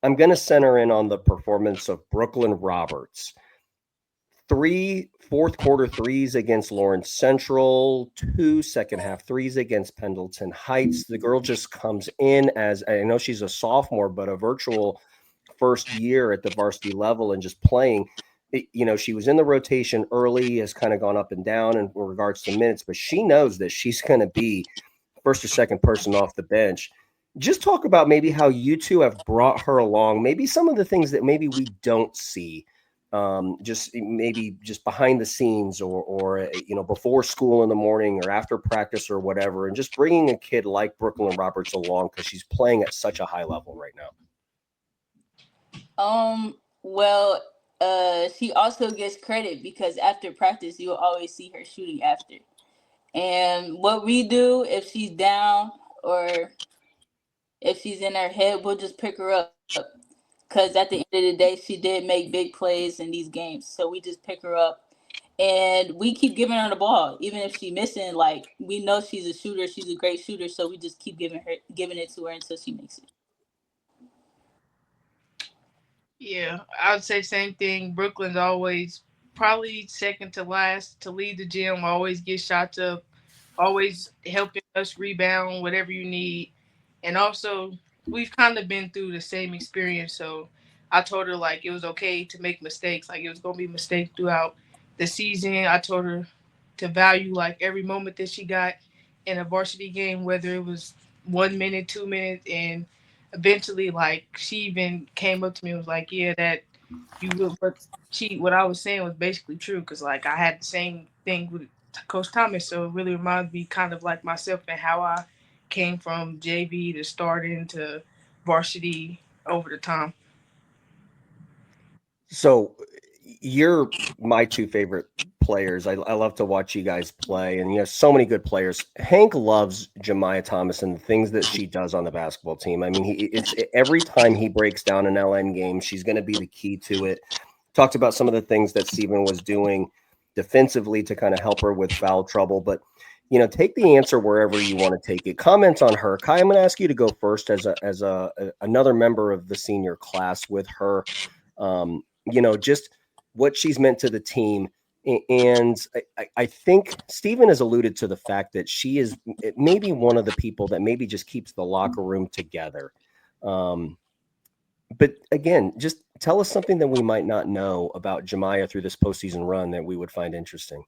I'm going to center in on the performance of Brooklyn Roberts. 3 fourth quarter threes against Lawrence Central, 2 second half threes against Pendleton Heights. The girl just comes in as, I know she's a sophomore, but a virtual first year at the varsity level and just playing. You know, she was in the rotation early, has kind of gone up and down in regards to minutes, but she knows that she's going to be first or second person off the bench. Just talk about maybe how you two have brought her along, maybe some of the things that maybe we don't see, just behind the scenes or you know, before school in the morning or after practice or whatever, and just bringing a kid like Brooklyn Roberts along because she's playing at such a high level right now. Well, she also gets credit because after practice, you'll always see her shooting after. And what we do if she's down or if she's in her head, we'll just pick her up. Because at the end of the day, she did make big plays in these games. So we just pick her up. And we keep giving her the ball. Even if she's missing, like, we know she's a shooter. She's a great shooter. So we just keep giving it to her until she makes it. Yeah, I would say same thing. Brooklyn's always probably second to last to lead the gym, always get shots up, always helping us rebound, whatever you need. And also, we've kind of been through the same experience. So I told her, like, it was okay to make mistakes. Like, it was going to be mistakes throughout the season. I told her to value, like, every moment that she got in a varsity game, whether it was 1 minute, 2 minutes, and eventually, like, she even came up to me and was like, yeah, that you will, but what I was saying was basically true because, like, I had the same thing with Coach Thomas, so it really reminds me kind of like myself and how I came from JV to starting to varsity over the time. So you're my two favorite players. I love to watch you guys play, and you have so many good players. Hank loves Jemiah Thomas and the things that she does on the basketball team. I mean, it's every time he breaks down an LN game, she's going to be the key to it. Talked about some of the things that Steven was doing defensively to kind of help her with foul trouble, but you know, take the answer wherever you want to take it. Comment on her. Kai, I'm going to ask you to go first as another member of the senior class with her. You know, just what she's meant to the team. And I think Steven has alluded to the fact that she is maybe one of the people that maybe just keeps the locker room together. But again, just tell us something that we might not know about Jemiah through this postseason run that we would find interesting.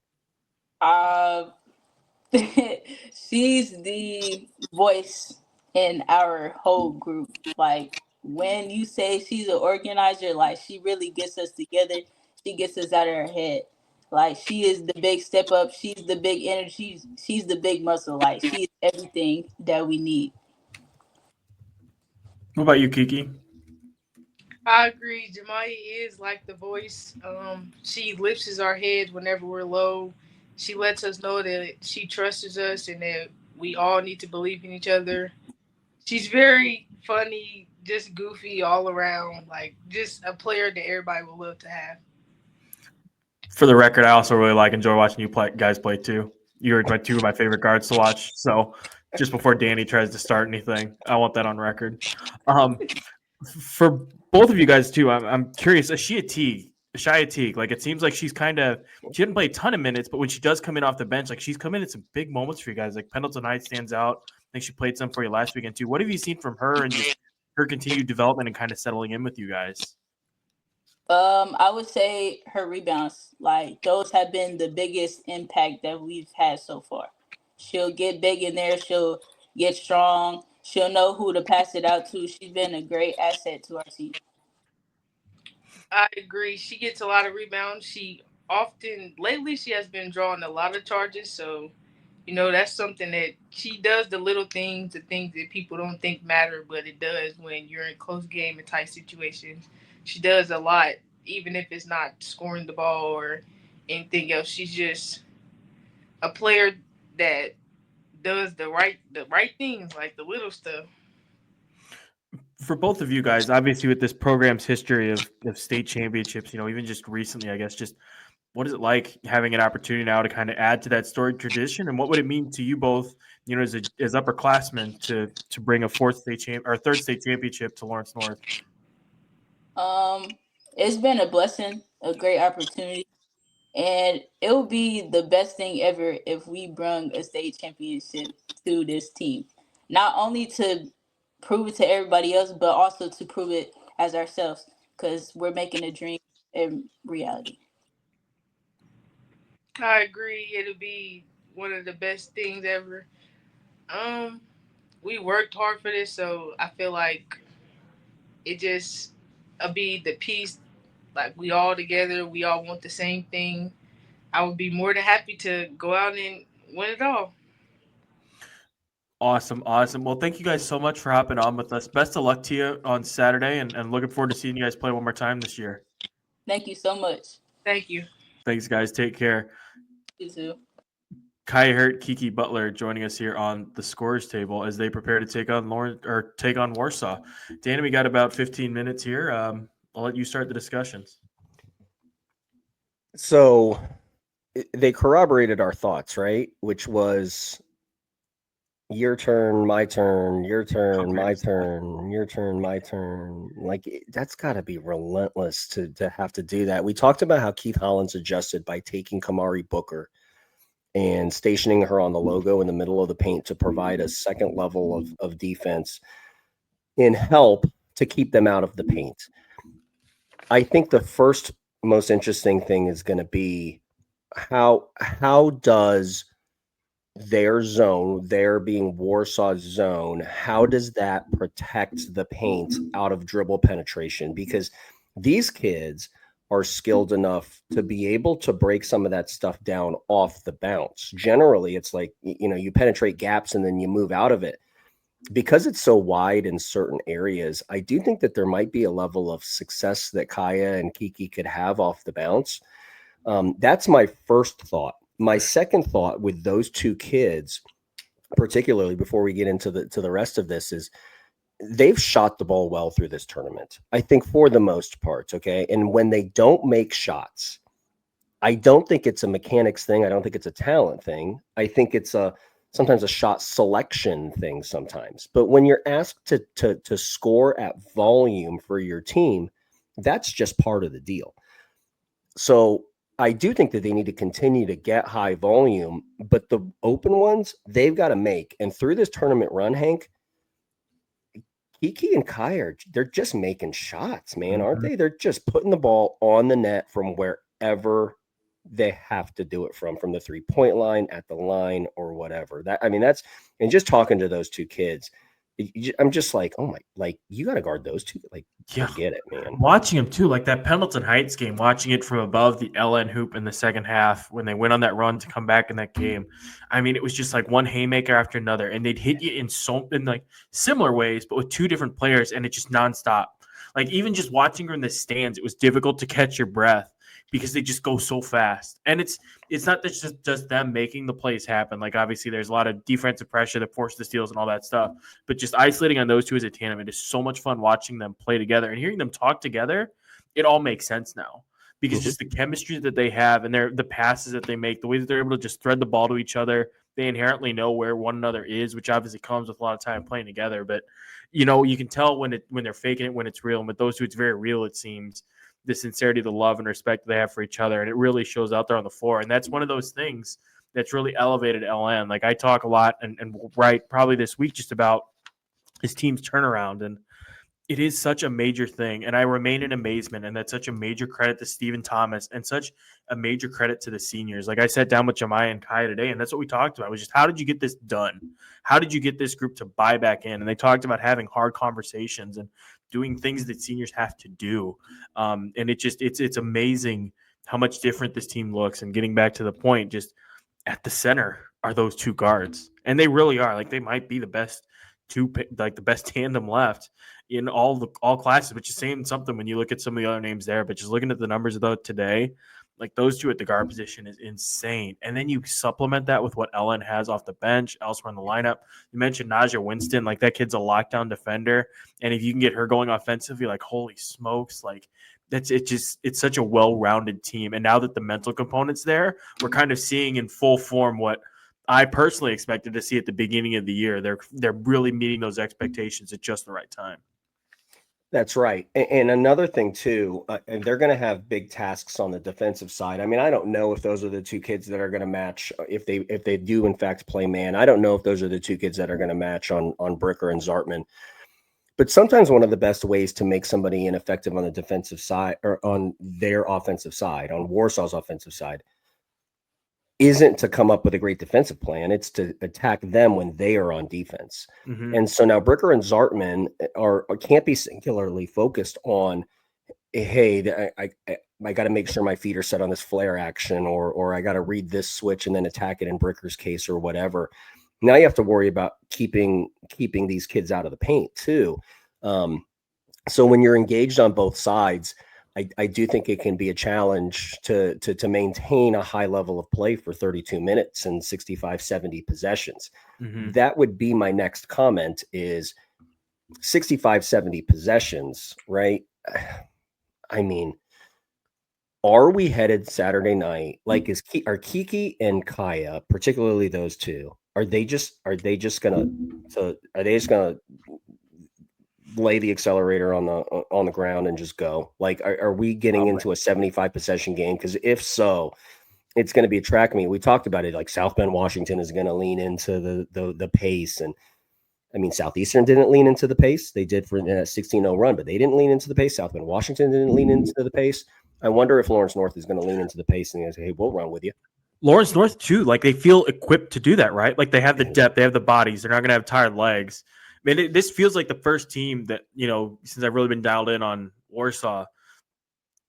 She's the voice in our whole group. Like, when you say she's an organizer, like, she really gets us together. She gets us out of her head. Like, she is the big step up. She's the big energy. She's the big muscle. Like, she's everything that we need. What about you, Keke? I agree. Jemiah is like the voice. She lifts our heads whenever we're low. She lets us know that she trusts us and that we all need to believe in each other. She's very funny, just goofy all around, like just a player that everybody would love to have. For the record, I also really enjoy watching you guys play too. You're two of my favorite guards to watch. So just before Danny tries to start anything, I want that on record. For both of you guys too, I'm curious. Is she a Teague? Shia Teague? Like, it seems like she didn't play a ton of minutes, but when she does come in off the bench, like, she's come in at some big moments for you guys. Like, Pendleton Heights stands out. I think she played some for you last weekend too. What have you seen from her and just her continued development and kind of settling in with you guys? I would say her rebounds. Like, those have been the biggest impact that we've had so far. She'll get big in there. She'll get strong. She'll know who to pass it out to. She's been a great asset to our team. I agree. She gets a lot of rebounds. Lately, she has been drawing a lot of charges. So, that's something that she does, the little things, the things that people don't think matter, but it does when you're in close game and tight situations. She does a lot, even if it's not scoring the ball or anything else. She's just a player that does the right things, like the little stuff. For both of you guys, obviously with this program's history of state championships, even just recently, I guess, just what is it like having an opportunity now to kind of add to that storied tradition, and what would it mean to you both, as upperclassmen to bring a third state championship to Lawrence North? It's been a blessing, a great opportunity, and it would be the best thing ever if we brought a state championship to this team. Not only to prove it to everybody else, but also to prove it as ourselves, because we're making a dream a reality. I agree. It'll be one of the best things ever. We worked hard for this, so I feel like it'll be the piece. Like, we all together, we all want the same thing. I would be more than happy to go out and win it all. Awesome. Well, thank you guys so much for hopping on with us. Best of luck to you on Saturday, and looking forward to seeing you guys play one more time this year. Thank you so much. Thank you. Thanks, guys. Take care. You too. Kai Hurt, Keke, Butler joining us here on the scores table as they prepare to take on Warsaw. Danny, we got about 15 minutes here. I'll let you start the discussions. So they corroborated our thoughts, right? Which was your turn, my turn, your turn, my turn, your turn, my turn. Like, that's got to be relentless to have to do that. We talked about how Keith Hollins adjusted by taking Kamari Booker and stationing her on the logo in the middle of the paint to provide a second level of defense and help to keep them out of the paint. I think the first most interesting thing is going to be how does their zone, their being Warsaw's zone, how does that protect the paint out of dribble penetration? Because these kids are skilled enough to be able to break some of that stuff down off the bounce. Generally, it's like, you penetrate gaps and then you move out of it. Because it's so wide in certain areas, I do think that there might be a level of success that Kaya and Keke could have off the bounce. That's my first thought. My second thought with those two kids, particularly before we get into the rest of this, is they've shot the ball well through this tournament, I think, for the most part. Okay. And when they don't make shots, I don't think it's a mechanics thing. I don't think it's a talent thing. I think it's sometimes a shot selection thing sometimes. But when you're asked to score at volume for your team, that's just part of the deal. So I do think that they need to continue to get high volume, but the open ones they've got to make. And through this tournament run, Hank, Keke and Kai they're just making shots, man, aren't they? They're just putting the ball on the net from wherever they have to do it from the 3-point line, at the line, or whatever. And just talking to those two kids, I'm just like, oh my, like you got to guard those two. Like, Yeah. get it, man. Watching him too, like that Pendleton Heights game, watching it from above the LN hoop in the second half when they went on that run to come back in that game. I mean, it was just like one haymaker after another, and they'd hit you in like similar ways, but with two different players, and it's just nonstop. Like even just watching her in the stands, it was difficult to catch your breath because they just go so fast. And it's not just them making the plays happen. Like obviously there's a lot of defensive pressure that forced the steals and all that stuff, but just isolating on those two as a tandem, it is so much fun watching them play together and hearing them talk together. It all makes sense now because just the chemistry that they have and the passes that they make, the way that they're able to just thread the ball to each other. They inherently know where one another is, which obviously comes with a lot of time playing together. But, you know, you can tell when they're faking it, when it's real. And with those two, it's very real, it seems. The sincerity, the love and respect they have for each other. And it really shows out there on the floor. And that's one of those things that's really elevated LN. Like I talk a lot and write probably this week just about his team's turnaround. And it is such a major thing. And I remain in amazement. And that's such a major credit to Stephen Thomas and such a major credit to the seniors. Like I sat down with Jemiah and Kai today, and that's what we talked about was just how did you get this done? How did you get this group to buy back in? And they talked about having hard conversations and doing things that seniors have to do. And it's amazing how much different this team looks. And getting back to the point, just at the center are those two guards. And they really are. Like they might be the best the best tandem left in all classes, which is saying something when you look at some of the other names there. But just looking at the numbers though today, like those two at the guard position is insane. And then you supplement that with what Ellen has off the bench, elsewhere in the lineup. You mentioned Naja Winston, like that kid's a lockdown defender. And if you can get her going offensively, like holy smokes, like it's such a well-rounded team. And now that the mental component's there, we're kind of seeing in full form what I personally expected to see at the beginning of the year. They're really meeting those expectations at just the right time. That's right. And another thing too, and they're going to have big tasks on the defensive side. I mean, I don't know if those are the two kids that are going to match if they do in fact play man. I don't know if those are the two kids that are going to match on Bricker and Zartman. But sometimes one of the best ways to make somebody ineffective on the defensive side or on their offensive side, on Warsaw's offensive side, isn't to come up with a great defensive plan. It's to attack them when they are on defense. Mm-hmm. And so now Bricker and Zartman can't be singularly focused on, hey, I got to make sure my feet are set on this flare action, or I got to read this switch and then attack it in Bricker's case or whatever. Now you have to worry about keeping these kids out of the paint too. So when you're engaged on both sides, I do think it can be a challenge to maintain a high level of play for 32 minutes and 65, 70 possessions. Mm-hmm. That would be my next comment is 65, 70 possessions, right? I mean, are we headed Saturday night? Like are Keke and Kaya, particularly those two, are they just gonna lay the accelerator on the ground and just go? Like, are we getting into a 75 possession game? Because if so, it's going to be a track meet. We talked about it. Like South Bend, Washington is going to lean into the pace, and I mean Southeastern didn't lean into the pace. They did for a 16-0 run, but they didn't lean into the pace. South Bend, Washington didn't lean into the pace. I wonder if Lawrence North is going to lean into the pace and say, "Hey, we'll run with you." Lawrence North too, like they feel equipped to do that, right? Like they have the depth, they have the bodies. They're not going to have tired legs. I mean, this feels like the first team that, you know, since I've really been dialed in on Warsaw,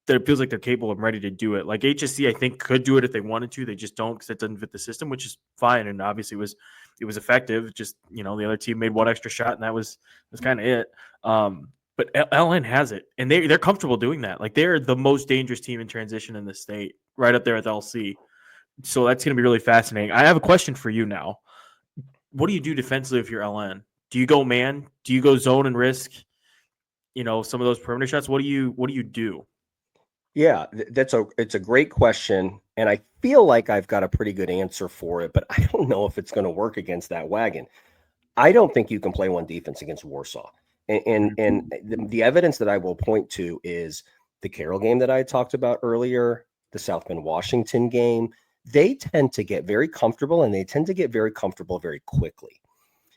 that it feels like they're capable and ready to do it. Like HSC, I think, could do it if they wanted to. They just don't because it doesn't fit the system, which is fine. And obviously it was effective. Just, you know, the other team made one extra shot, and that was kind of it. But LN has it, and they're comfortable doing that. Like they're the most dangerous team in transition in the state, right up there with LC. So that's going to be really fascinating. I have a question for you now. What do you do defensively if you're LN? Do you go man? Do you go zone and risk, you know, some of those perimeter shots? What do you do? Yeah, it's a great question, and I feel like I've got a pretty good answer for it, but I don't know if it's going to work against that wagon. I don't think you can play one defense against Warsaw, and the evidence that I will point to is the Carroll game that I talked about earlier, the South Bend, Washington game, they tend to get very comfortable, and they tend to get very comfortable very quickly.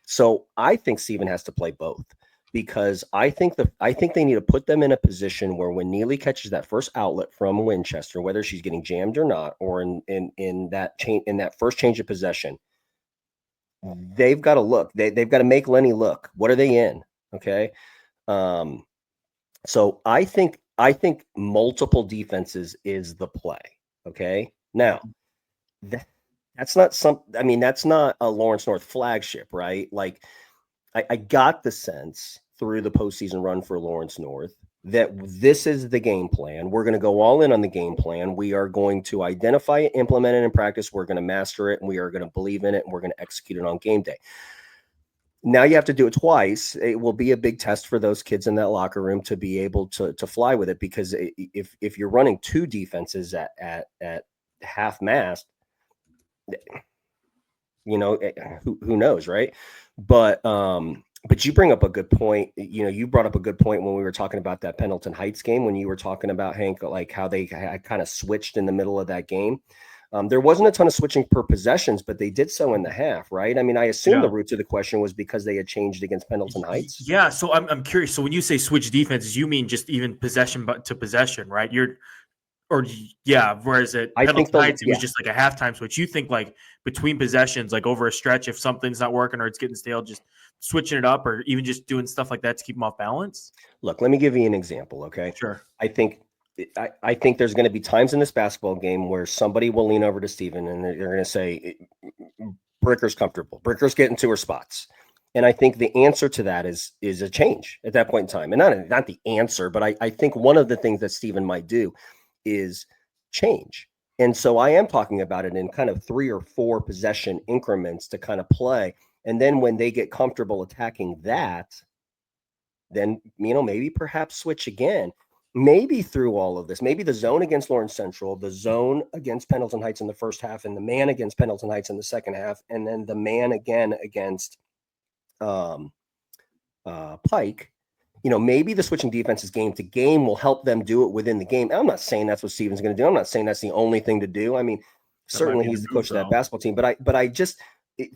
So I think Stephen has to play both, because I think they need to put them in a position where when Neely catches that first outlet from Winchester, whether she's getting jammed or not, or in that first change of possession, they've got to look. They've got to make Lenny look. What are they in? Okay. So I think multiple defenses is the play. Okay. Now that's not a Lawrence North flagship, right? Like I got the sense through the postseason run for Lawrence North that this is the game plan. We're going to go all in on the game plan. We are going to identify it, implement it in practice. We're going to master it, and we are going to believe in it, and we're going to execute it on game day. Now you have to do it twice. It will be a big test for those kids in that locker room to be able to fly with it, because if you're running two defenses at half mast, who knows, right? But you bring up a good point. You brought up a good point when we were talking about that Pendleton Heights game, when you were talking about, Hank, like how they kind of switched in the middle of that game. There wasn't a ton of switching per possessions, but they did so in the half, right? I mean, I assume the root of the question was because they had changed against Pendleton Heights. Yeah. So I'm curious. So when you say switch defenses, you mean just even possession to possession, right? Whereas at Pendleton Heights, it was just like a halftime switch. You think like between possessions, like over a stretch, if something's not working or it's getting stale, just switching it up, or even just doing stuff like that to keep them off balance? Look, let me give you an example, okay? Sure. I think there's going to be times in this basketball game where somebody will lean over to Steven and they're going to say, Bricker's comfortable. Bricker's getting to her spots. And I think the answer to that is a change at that point in time. And not the answer, but I think one of the things that Steven might do is change. And so I am talking about it in kind of 3 or 4 possession increments to kind of play. And then when they get comfortable attacking that, then, maybe perhaps switch again. Maybe through all of this, maybe the zone against Lawrence Central, the zone against Pendleton Heights in the first half, and the man against Pendleton Heights in the second half, and then the man again against Pike. Maybe the switching defenses game to game will help them do it within the game. I'm not saying that's what Steven's going to do. I'm not saying that's the only thing to do. I mean, certainly he's the coach of that basketball team, but I just,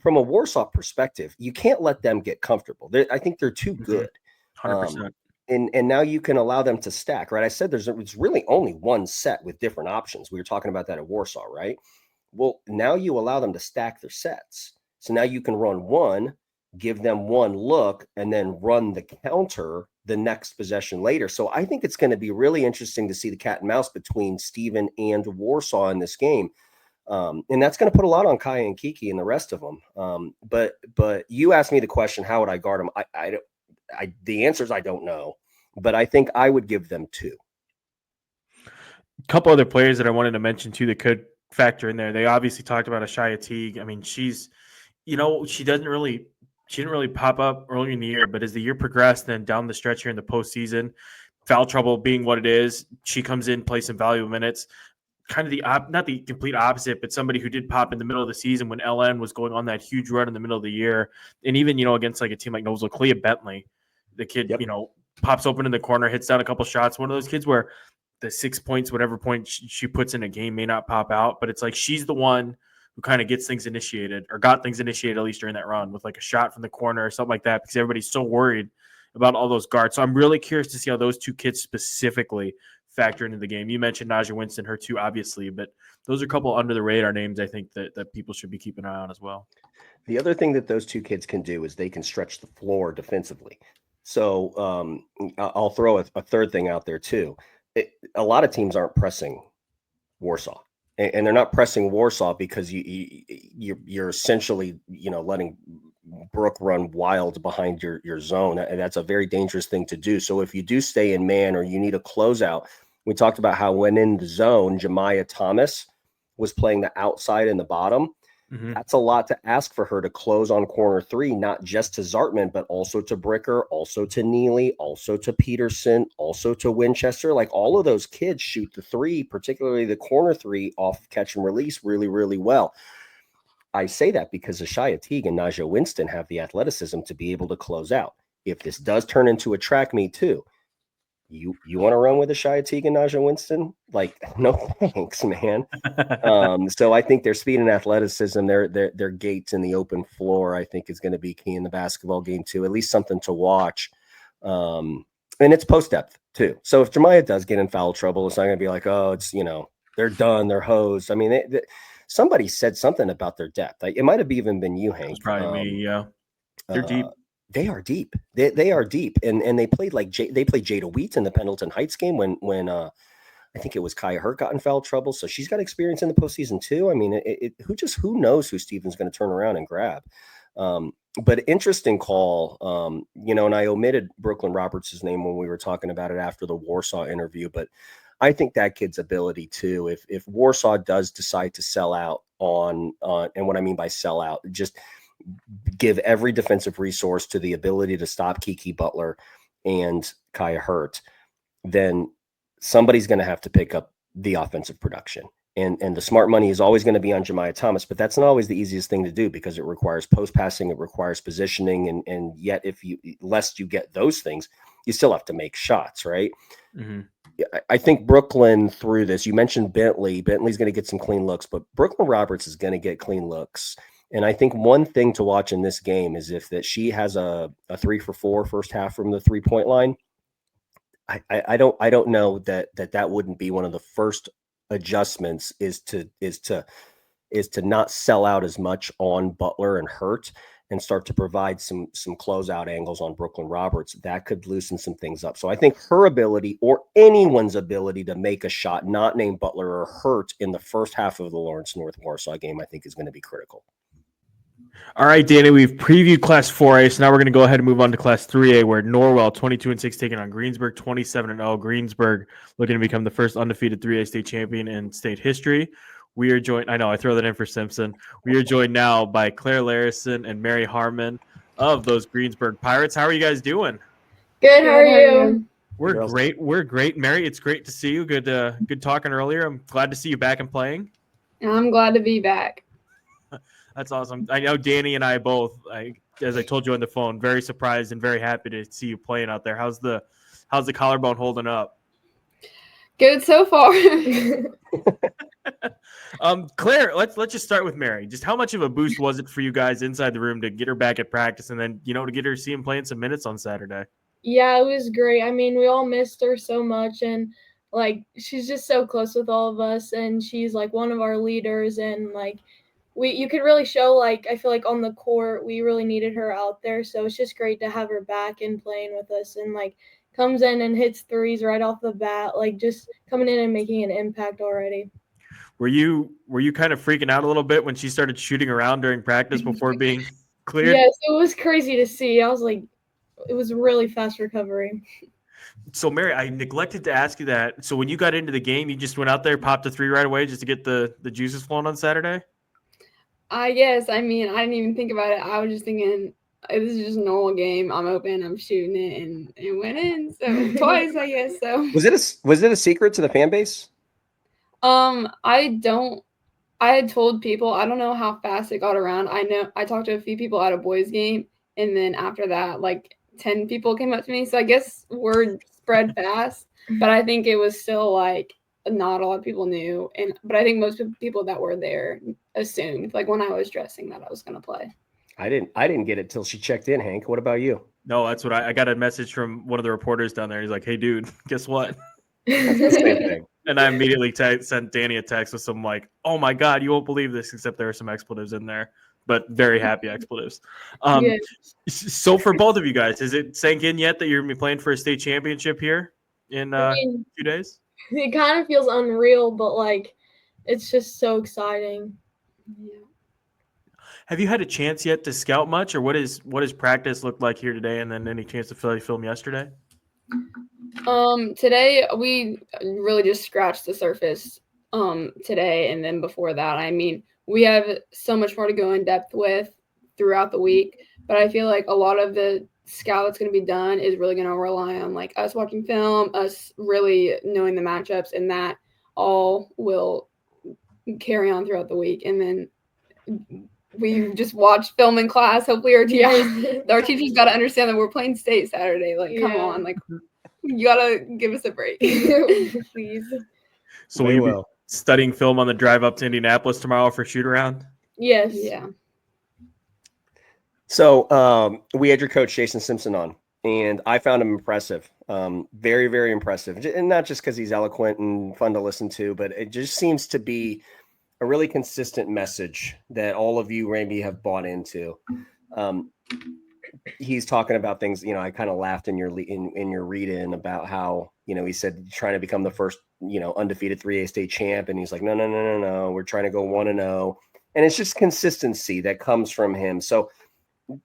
from a Warsaw perspective, you can't let them get comfortable. I think they're too good. 100%. And now you can allow them to stack, right? I said it's really only one set with different options. We were talking about that at Warsaw, right? Well, now you allow them to stack their sets. So now you can run one, give them one look, and then run the counter the next possession later. So I think it's going to be really interesting to see the cat and mouse between Steven and Warsaw in this game. And that's going to put a lot on Kaya and Keke and the rest of them. But you asked me the question, how would I guard them? The answer is I don't know, but I think I would give them 2. A couple other players that I wanted to mention too that could factor in there. They obviously talked about IHSAA Teague. I mean, she's, she didn't really pop up early in the year, but as the year progressed, then down the stretch here in the postseason, foul trouble being what it is, she comes in, plays some valuable minutes. Kind of not the complete opposite, but somebody who did pop in the middle of the season when LN was going on that huge run in the middle of the year, and even against like a team like Noblesville, Clea Bentley, the kid pops open in the corner, hits down a couple shots. One of those kids where the 6 points, whatever point she puts in a game, may not pop out, but it's like she's the one who kind of gets things initiated, or got things initiated at least during that run with like a shot from the corner or something like that, because everybody's so worried about all those guards. So I'm really curious to see how those 2 kids specifically factor into the game. You mentioned Naja Winston, her 2, obviously, but those are a couple under the radar names I think that people should be keeping an eye on as well. The other thing that those 2 kids can do is they can stretch the floor defensively. So I'll throw a third thing out there too. A lot of teams aren't pressing Warsaw, and they're not pressing Warsaw because you're essentially letting Brooke run wild behind your zone, and that's a very dangerous thing to do. So if you do stay in man, or you need a closeout, we talked about how when in the zone, Jemiah Thomas was playing the outside and the bottom. Mm-hmm. That's a lot to ask for her to close on corner 3, not just to Zartman, but also to Bricker, also to Neely, also to Peterson, also to Winchester. Like all of those kids shoot the 3, particularly the corner 3 off of catch and release really, really well. I say that because IHSAA Teague and Naja Winston have the athleticism to be able to close out. If this does turn into a track meet too, you want to run with a Shia Teague, Najee Winston? Like, no thanks, man. So I think their speed and athleticism, their gates in the open floor, I think is going to be key in the basketball game too. At least something to watch. And it's post depth too. So if Jemiah does get in foul trouble, it's not going to be like, oh, it's, they're done, they're hosed. I mean, somebody said something about their depth. Like, it might have even been you, Hank. It's probably me. Yeah, they're deep. They are deep. They are deep, and they played like they played Jada Wheat in the Pendleton Heights game when I think it was Kaya Hurt got in foul trouble. So she's got experience in the postseason too. I mean, who knows who Stephen's going to turn around and grab. But interesting call, and I omitted Brooklyn Roberts' name when we were talking about it after the Warsaw interview, but I think that kid's ability too, if Warsaw does decide to sell out on and what I mean by sell out, just give every defensive resource to the ability to stop Keke, Butler, and Kaya Hurt, then somebody's going to have to pick up the offensive production. And the smart money is always going to be on Jemiah Thomas, but that's not always the easiest thing to do because it requires post passing, it requires positioning, and yet lest you get those things, you still have to make shots, right? Mm-hmm. I think Brooklyn through this, you mentioned Bentley. Bentley's going to get some clean looks, but Brooklyn Roberts is going to get clean looks. And I think one thing to watch in this game is if that she has a 3 for 4 first half from the 3-point line. I don't know that wouldn't be one of the first adjustments is to not sell out as much on Butler and Hurt and start to provide some closeout angles on Brooklyn Roberts. That could loosen some things up. So I think her ability or anyone's ability to make a shot, not named Butler or Hurt, in the first half of the Lawrence North Warsaw game, I think is going to be critical. All right, Danny, we've previewed Class 4A, so now we're going to go ahead and move on to Class 3A, where Norwell 22-6 taking on Greensburg 27-0. Greensburg looking to become the first undefeated 3A state champion in state history. We are joined. I know I throw that in for Simpson. We are joined now by Claire Larrison and Mary Harmon of those Greensburg Pirates. How are you guys doing? Good. How are you? We're great. We're great, Mary. It's great to see you. Good talking earlier. I'm glad to see you back and playing. I'm glad to be back. That's awesome. I know Danny and I both, as I told you on the phone, very surprised and very happy to see you playing out there. How's the collarbone holding up? Good so far. Claire, let's just start with Mary. Just how much of a boost was it for you guys inside the room to get her back at practice and then, to get her to see him playing some minutes on Saturday? Yeah, it was great. I mean, we all missed her so much, and she's just so close with all of us, and she's one of our leaders, and you could really show, I feel like on the court, we really needed her out there. So it's just great to have her back and playing with us, and comes in and hits threes right off the bat, just coming in and making an impact already. Were you kind of freaking out a little bit when she started shooting around during practice before being cleared? Yes, it was crazy to see. I was it was really fast recovery. So, Mary, I neglected to ask you that. So when you got into the game, you just went out there, popped a 3 right away just to get the juices flowing on Saturday? Yes. I mean, I didn't even think about it. I was just thinking, this is just a normal game. I'm open. I'm shooting it, and it went in. So twice, I guess. So was it a secret to the fan base? I had told people, I don't know how fast it got around. I know I talked to a few people at a boys game, and then after that, 10 people came up to me. So I guess word spread fast, but I think it was still not a lot of people knew. But I think most people that were there assumed, when I was dressing, that I was going to play. I didn't get it till she checked in, Hank. What about you? No, that's what I got a message from one of the reporters down there. He's like, "Hey, dude, guess what?" That's the same thing. And I immediately sent Danny a text with some "Oh my God, you won't believe this," except there are some expletives in there, but very happy expletives. Yeah. So for both of you guys, is it sank in yet that you're going to be playing for a state championship here in a few days? It kind of feels unreal, but it's just so exciting. Yeah. Have you had a chance yet to scout much, or what is practice look like here today, and then any chance to film yesterday? Today we really just scratched the surface today, and then before that, I mean, we have so much more to go in depth with throughout the week, but I feel like a lot of the scout that's going to be done is really going to rely on us watching film, us really knowing the matchups, and that all will carry on throughout the week. And then we just watch film in class. Hopefully our teachers got to understand that we're playing state Saturday. Come on, You gotta give us a break, please. So We will you be will. studying film on the drive up to Indianapolis tomorrow for shoot around? Yes. Yeah. So we had your coach Jason Simpson on, and I found him impressive, very, very impressive, and not just because he's eloquent and fun to listen to, but it just seems to be a really consistent message that all of you maybe have bought into. He's talking about things, I kind of laughed in your read in about how, he said trying to become the first, undefeated 3A state champ. And he's like, no. We're trying to go 1-0. And it's just consistency that comes from him. So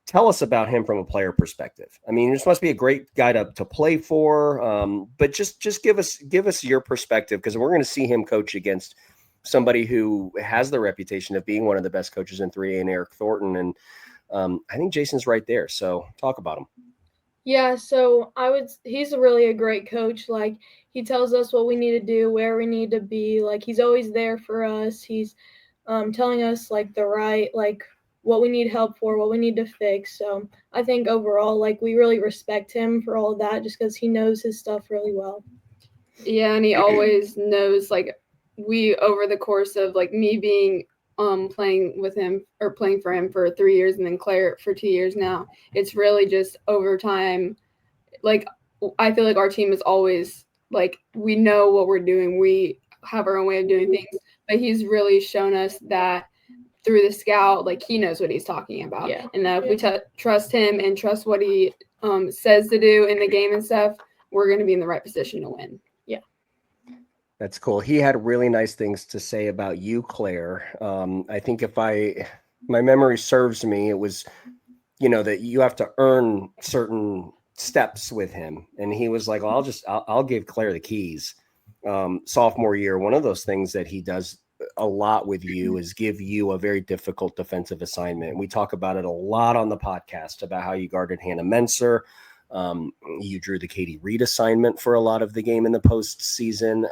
tell us about him from a player perspective. I mean, this must be a great guy to play for. But just give us your perspective, because we're going to see him coach against somebody who has the reputation of being one of the best coaches in 3A, and Eric Thornton. And I think Jason's right there. So talk about him. Yeah, so he's really a great coach. Like, he tells us what we need to do, where we need to be. Like, he's always there for us. He's telling us like what we need help for, what we need to fix. So I think overall, like, we really respect him for all of that, just because he knows his stuff really well. Yeah, and he always knows, like, over the course of like me being playing with him or playing for him for 3 years and then Claire for 2 years now, it's really just over time. Like, I feel like our team is always like, we know what we're doing. We have our own way of doing things, but he's really shown us that through the scout, like, he knows what he's talking about. Yeah. And that if we trust him and trust what he says to do in the game and stuff, we're going to be in the right position to win. That's cool. He had really nice things to say about you, Claire. I think if my memory serves me, it was, that you have to earn certain steps with him. And he was like, well, I'll give Claire the keys. Sophomore year, one of those things that he does a lot with you is give you a very difficult defensive assignment. And we talk about it a lot on the podcast about how you guarded Hannah Menser. You drew the Katie Reed assignment for a lot of the game in the postseason.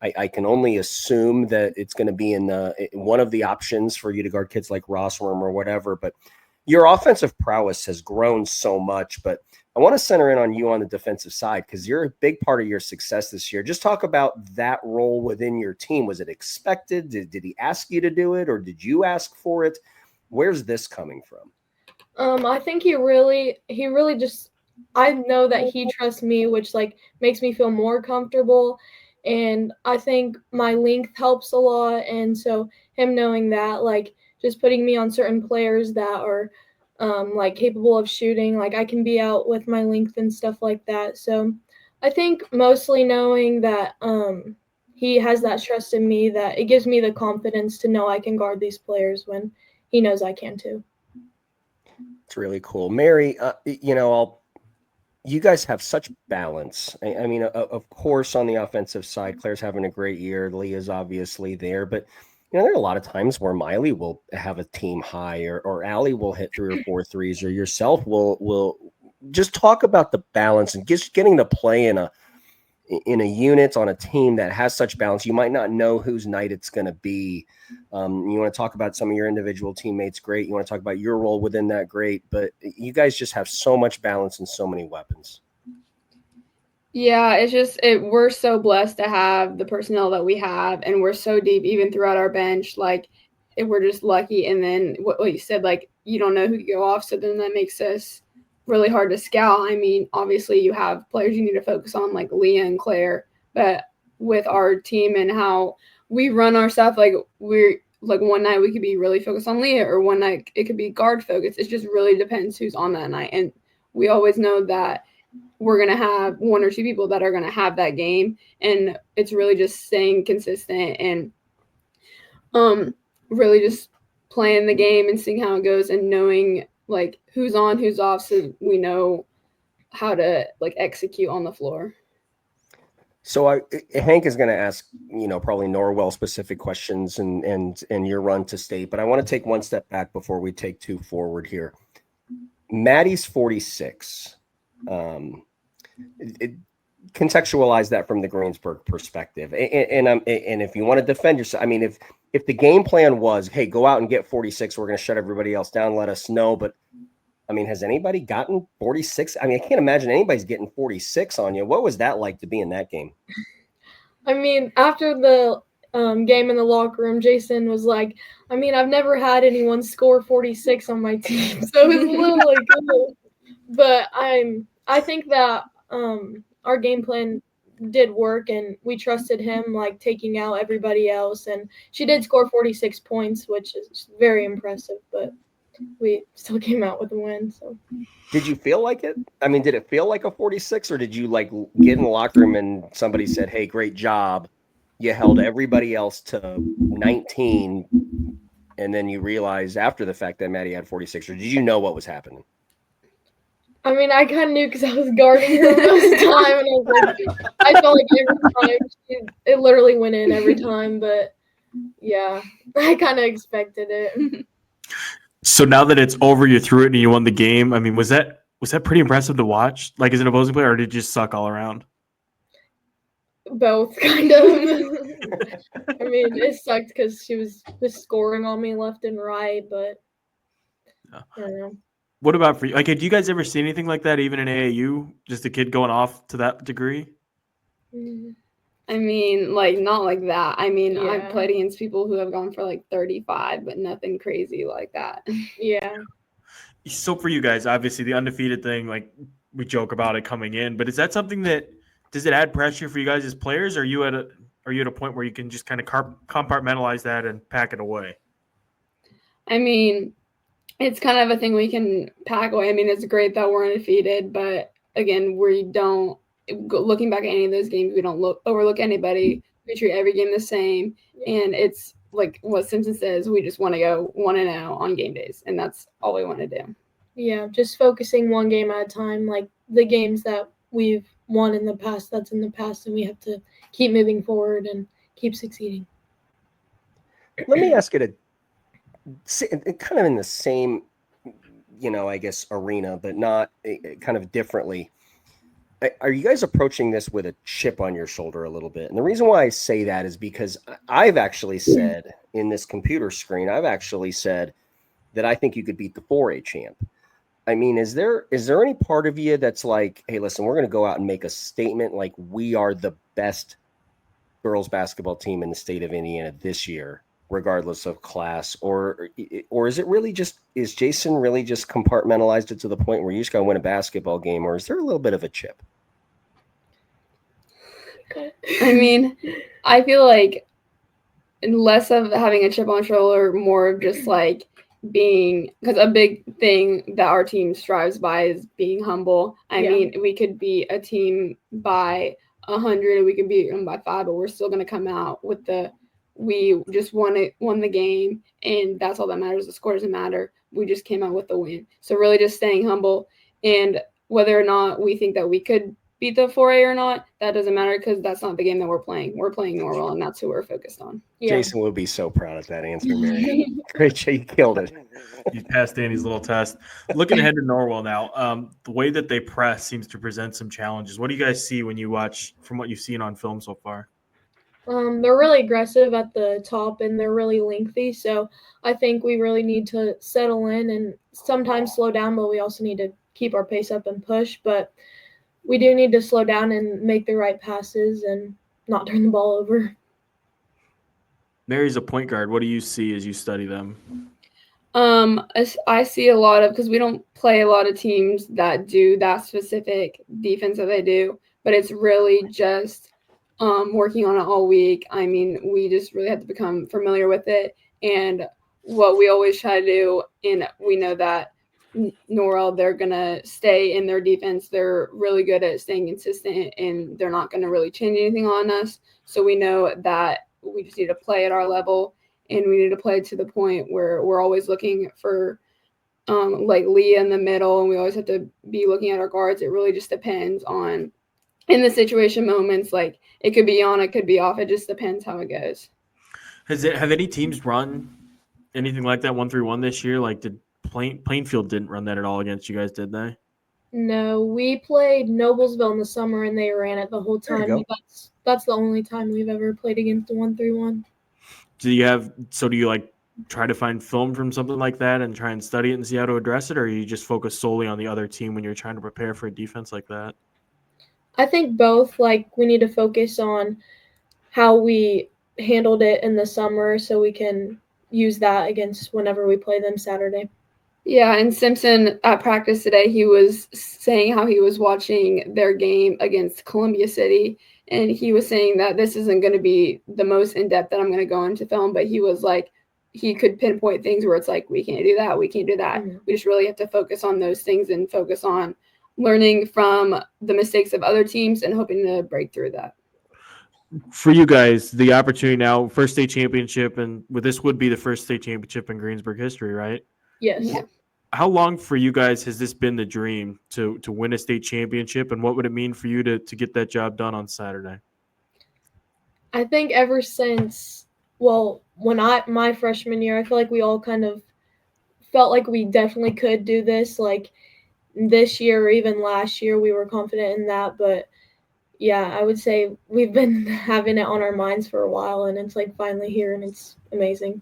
I can only assume that it's going to be in one of the options for you to guard kids like Rossworm or whatever, but your offensive prowess has grown so much. But I want to center in on you on the defensive side, because you're a big part of your success this year. Just talk about that role within your team. Was it expected? Did he ask you to do it, or did you ask for it? Where's this coming from? I think he really just, I know that he trusts me, which like makes me feel more comfortable. And I think my length helps a lot. And so him knowing that, like, just putting me on certain players that are like capable of shooting, like I can be out with my length and stuff like that. So I think mostly knowing that he has that trust in me, that it gives me the confidence to know I can guard these players when he knows I can too. It's really cool. Mary, you guys have such balance. I mean, of course, on the offensive side, Claire's having a great year. Leah's obviously there, but there are a lot of times where Miley will have a team high, or Allie will hit 3 or 4 threes, or yourself will just talk about the balance and just getting to play in a unit on a team that has such balance. You might not know whose night it's going to be. You want to talk about some of your individual teammates, great. You want to talk about your role within that, great. But you guys just have so much balance and so many weapons. Yeah, it's just we're so blessed to have the personnel that we have, and we're so deep even throughout our bench. Like, we're just lucky. And then what you said, like, you don't know who could go off, so then that makes us really hard to scout. I mean, obviously you have players you need to focus on, like Leah and Claire, but with our team and how we run our stuff, like, we're like, one night we could be really focused on Leah, or one night it could be guard focused. It just really depends who's on that night. And we always know that we're going to have 1 or 2 people that are going to have that game. And it's really just staying consistent and really just playing the game and seeing how it goes, and knowing like who's on, who's off, so we know how to like execute on the floor. So Hank is going to ask, probably Norwell specific questions and your run to state, but I want to take one step back before we take 2 forward here. Maddie's 46. Contextualize that from the Greensburg perspective. And if you want to defend yourself, I mean, if the game plan was, hey, go out and get 46, we're going to shut everybody else down, let us know. But I mean, has anybody gotten 46? I mean, I can't imagine anybody's getting 46 on you. What was that like to be in that game? I mean, after the game in the locker room, Jason was like, I mean, I've never had anyone score 46 on my team, so it's a little like, oh. But I think that our game plan did work, and we trusted him, like taking out everybody else. And she did score 46 points, which is very impressive. But we still came out with a win. So. Did you feel like it? I mean, did it feel like a 46, or did you like get in the locker room and somebody said, "Hey, great job. You held everybody else to 19," and then you realized after the fact that Maddie had 46, or did you know what was happening? I mean, I kind of knew because I was guarding her most of the time, and I was like, I felt like every time it literally went in every time. But yeah, I kind of expected it. So now that it's over, you threw it and you won the game. I mean, was that pretty impressive to watch? Like as an opposing player, or did it just suck all around? Both, kind of. I mean, it sucked because she was just scoring on me left and right, but I don't know. What about for you? Like, do you guys ever see anything like that, even in AAU? Just a kid going off to that degree? Mm-hmm. I mean, like, not like that. I mean, Yeah. I've played against people who have gone for like 35, but nothing crazy like that. Yeah. So for you guys, obviously the undefeated thing, like we joke about it coming in, but is that something that does it add pressure for you guys as players? Or are you at a point where you can just kind of compartmentalize that and pack it away? I mean, it's kind of a thing we can pack away. I mean, it's great that we're undefeated, but again, we don't. Looking back at any of those games, we don't overlook anybody. We treat every game the same, and it's like what Simpson says. We just want to go 1-0 on game days, and that's all we want to do. Yeah, just focusing one game at a time. Like the games that we've won in the past, that's in the past, and we have to keep moving forward and keep succeeding. Let me ask you kind of in the same, I guess, arena, but not kind of differently. Are you guys approaching this with a chip on your shoulder a little bit? And the reason why I say that is because I've actually said in this computer screen, I've actually said that I think you could beat the 4A champ. I mean, is there any part of you that's like, hey, listen, we're going to go out and make a statement like we are the best girls basketball team in the state of Indiana this year, regardless of class, or is it really is Jason really just compartmentalized it to the point where you just got to win a basketball game, or is there a little bit of a chip? I mean, I feel like less of having a chip on shoulder, more of just like being, because a big thing that our team strives by is being humble. I mean, we could beat a team by 100, we could beat them by 5, but we're still going to come out with we just won the game, and that's all that matters. The score doesn't matter. We just came out with the win. So really just staying humble, and whether or not we think that we could beat the 4A or not, that doesn't matter because that's not the game that we're playing. We're playing Norwell, and that's who we're focused on. Yeah. Jason will be so proud of that answer, Mary. Great, you killed it. You passed Danny's little test. Looking ahead to Norwell now, the way that they press seems to present some challenges. What do you guys see when you watch from what you've seen on film so far? They're really aggressive at the top, and they're really lengthy. So I think we really need to settle in and sometimes slow down, but we also need to keep our pace up and push. But we do need to slow down and make the right passes and not turn the ball over. Mary's a point guard. What do you see as you study them? I see a lot of, because we don't play a lot of teams that do that specific defense that they do, but it's really just working on it all week. I mean, we just really have to become familiar with it. And what we always try to do, and we know that Norwell, they're going to stay in their defense. They're really good at staying consistent, and they're not going to really change anything on us. So we know that we just need to play at our level, and we need to play to the point where we're always looking for like Leah in the middle, and we always have to be looking at our guards. It really just depends on in the situation moments, like it could be on, it could be off. It just depends how it goes. Have any teams run anything like that 1-3-1 this year? Like did Plainfield didn't run that at all against you guys, did they? No, we played Noblesville in the summer, and they ran it the whole time. That's the only time we've ever played against the 1-3-1. Do you like try to find film from something like that and try and study it and see how to address it, or you just focus solely on the other team when you're trying to prepare for a defense like that? I think both. Like, we need to focus on how we handled it in the summer so we can use that against whenever we play them Saturday. Yeah, and Simpson at practice today, he was saying how he was watching their game against Columbia City, and he was saying that this isn't going to be the most in-depth that I'm going to go into film, but he was like, he could pinpoint things where it's like, we can't do that, we can't do that. Mhm. We just really have to focus on those things and focus on learning from the mistakes of other teams and hoping to break through that. For you guys, the opportunity now, first state championship, and this would be the first state championship in Greensburg history, right? Yes. Yeah. How long for you guys has this been the dream to win a state championship, and what would it mean for you to get that job done on Saturday? I think ever since, well, when my freshman year, I feel like we all kind of felt like we definitely could do this. Like this year or even last year, we were confident in that. But yeah, I would say we've been having it on our minds for a while, and it's like finally here, and it's amazing.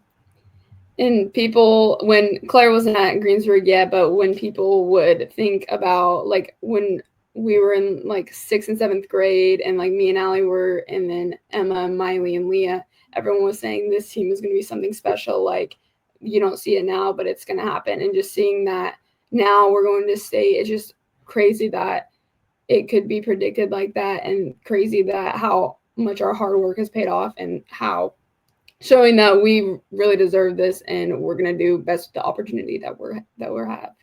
And people, when Claire wasn't at Greensburg yet, but when people would think about like when we were in like 6th and 7th grade and like me and Allie were, and then Emma, Miley, and Leah, everyone was saying this team is going to be something special. Like you don't see it now, but it's going to happen. And just seeing that now we're going to state, it's just crazy that it could be predicted like that, and crazy that how much our hard work has paid off, and how showing that we really deserve this and we're going to do best with the opportunity that we're have.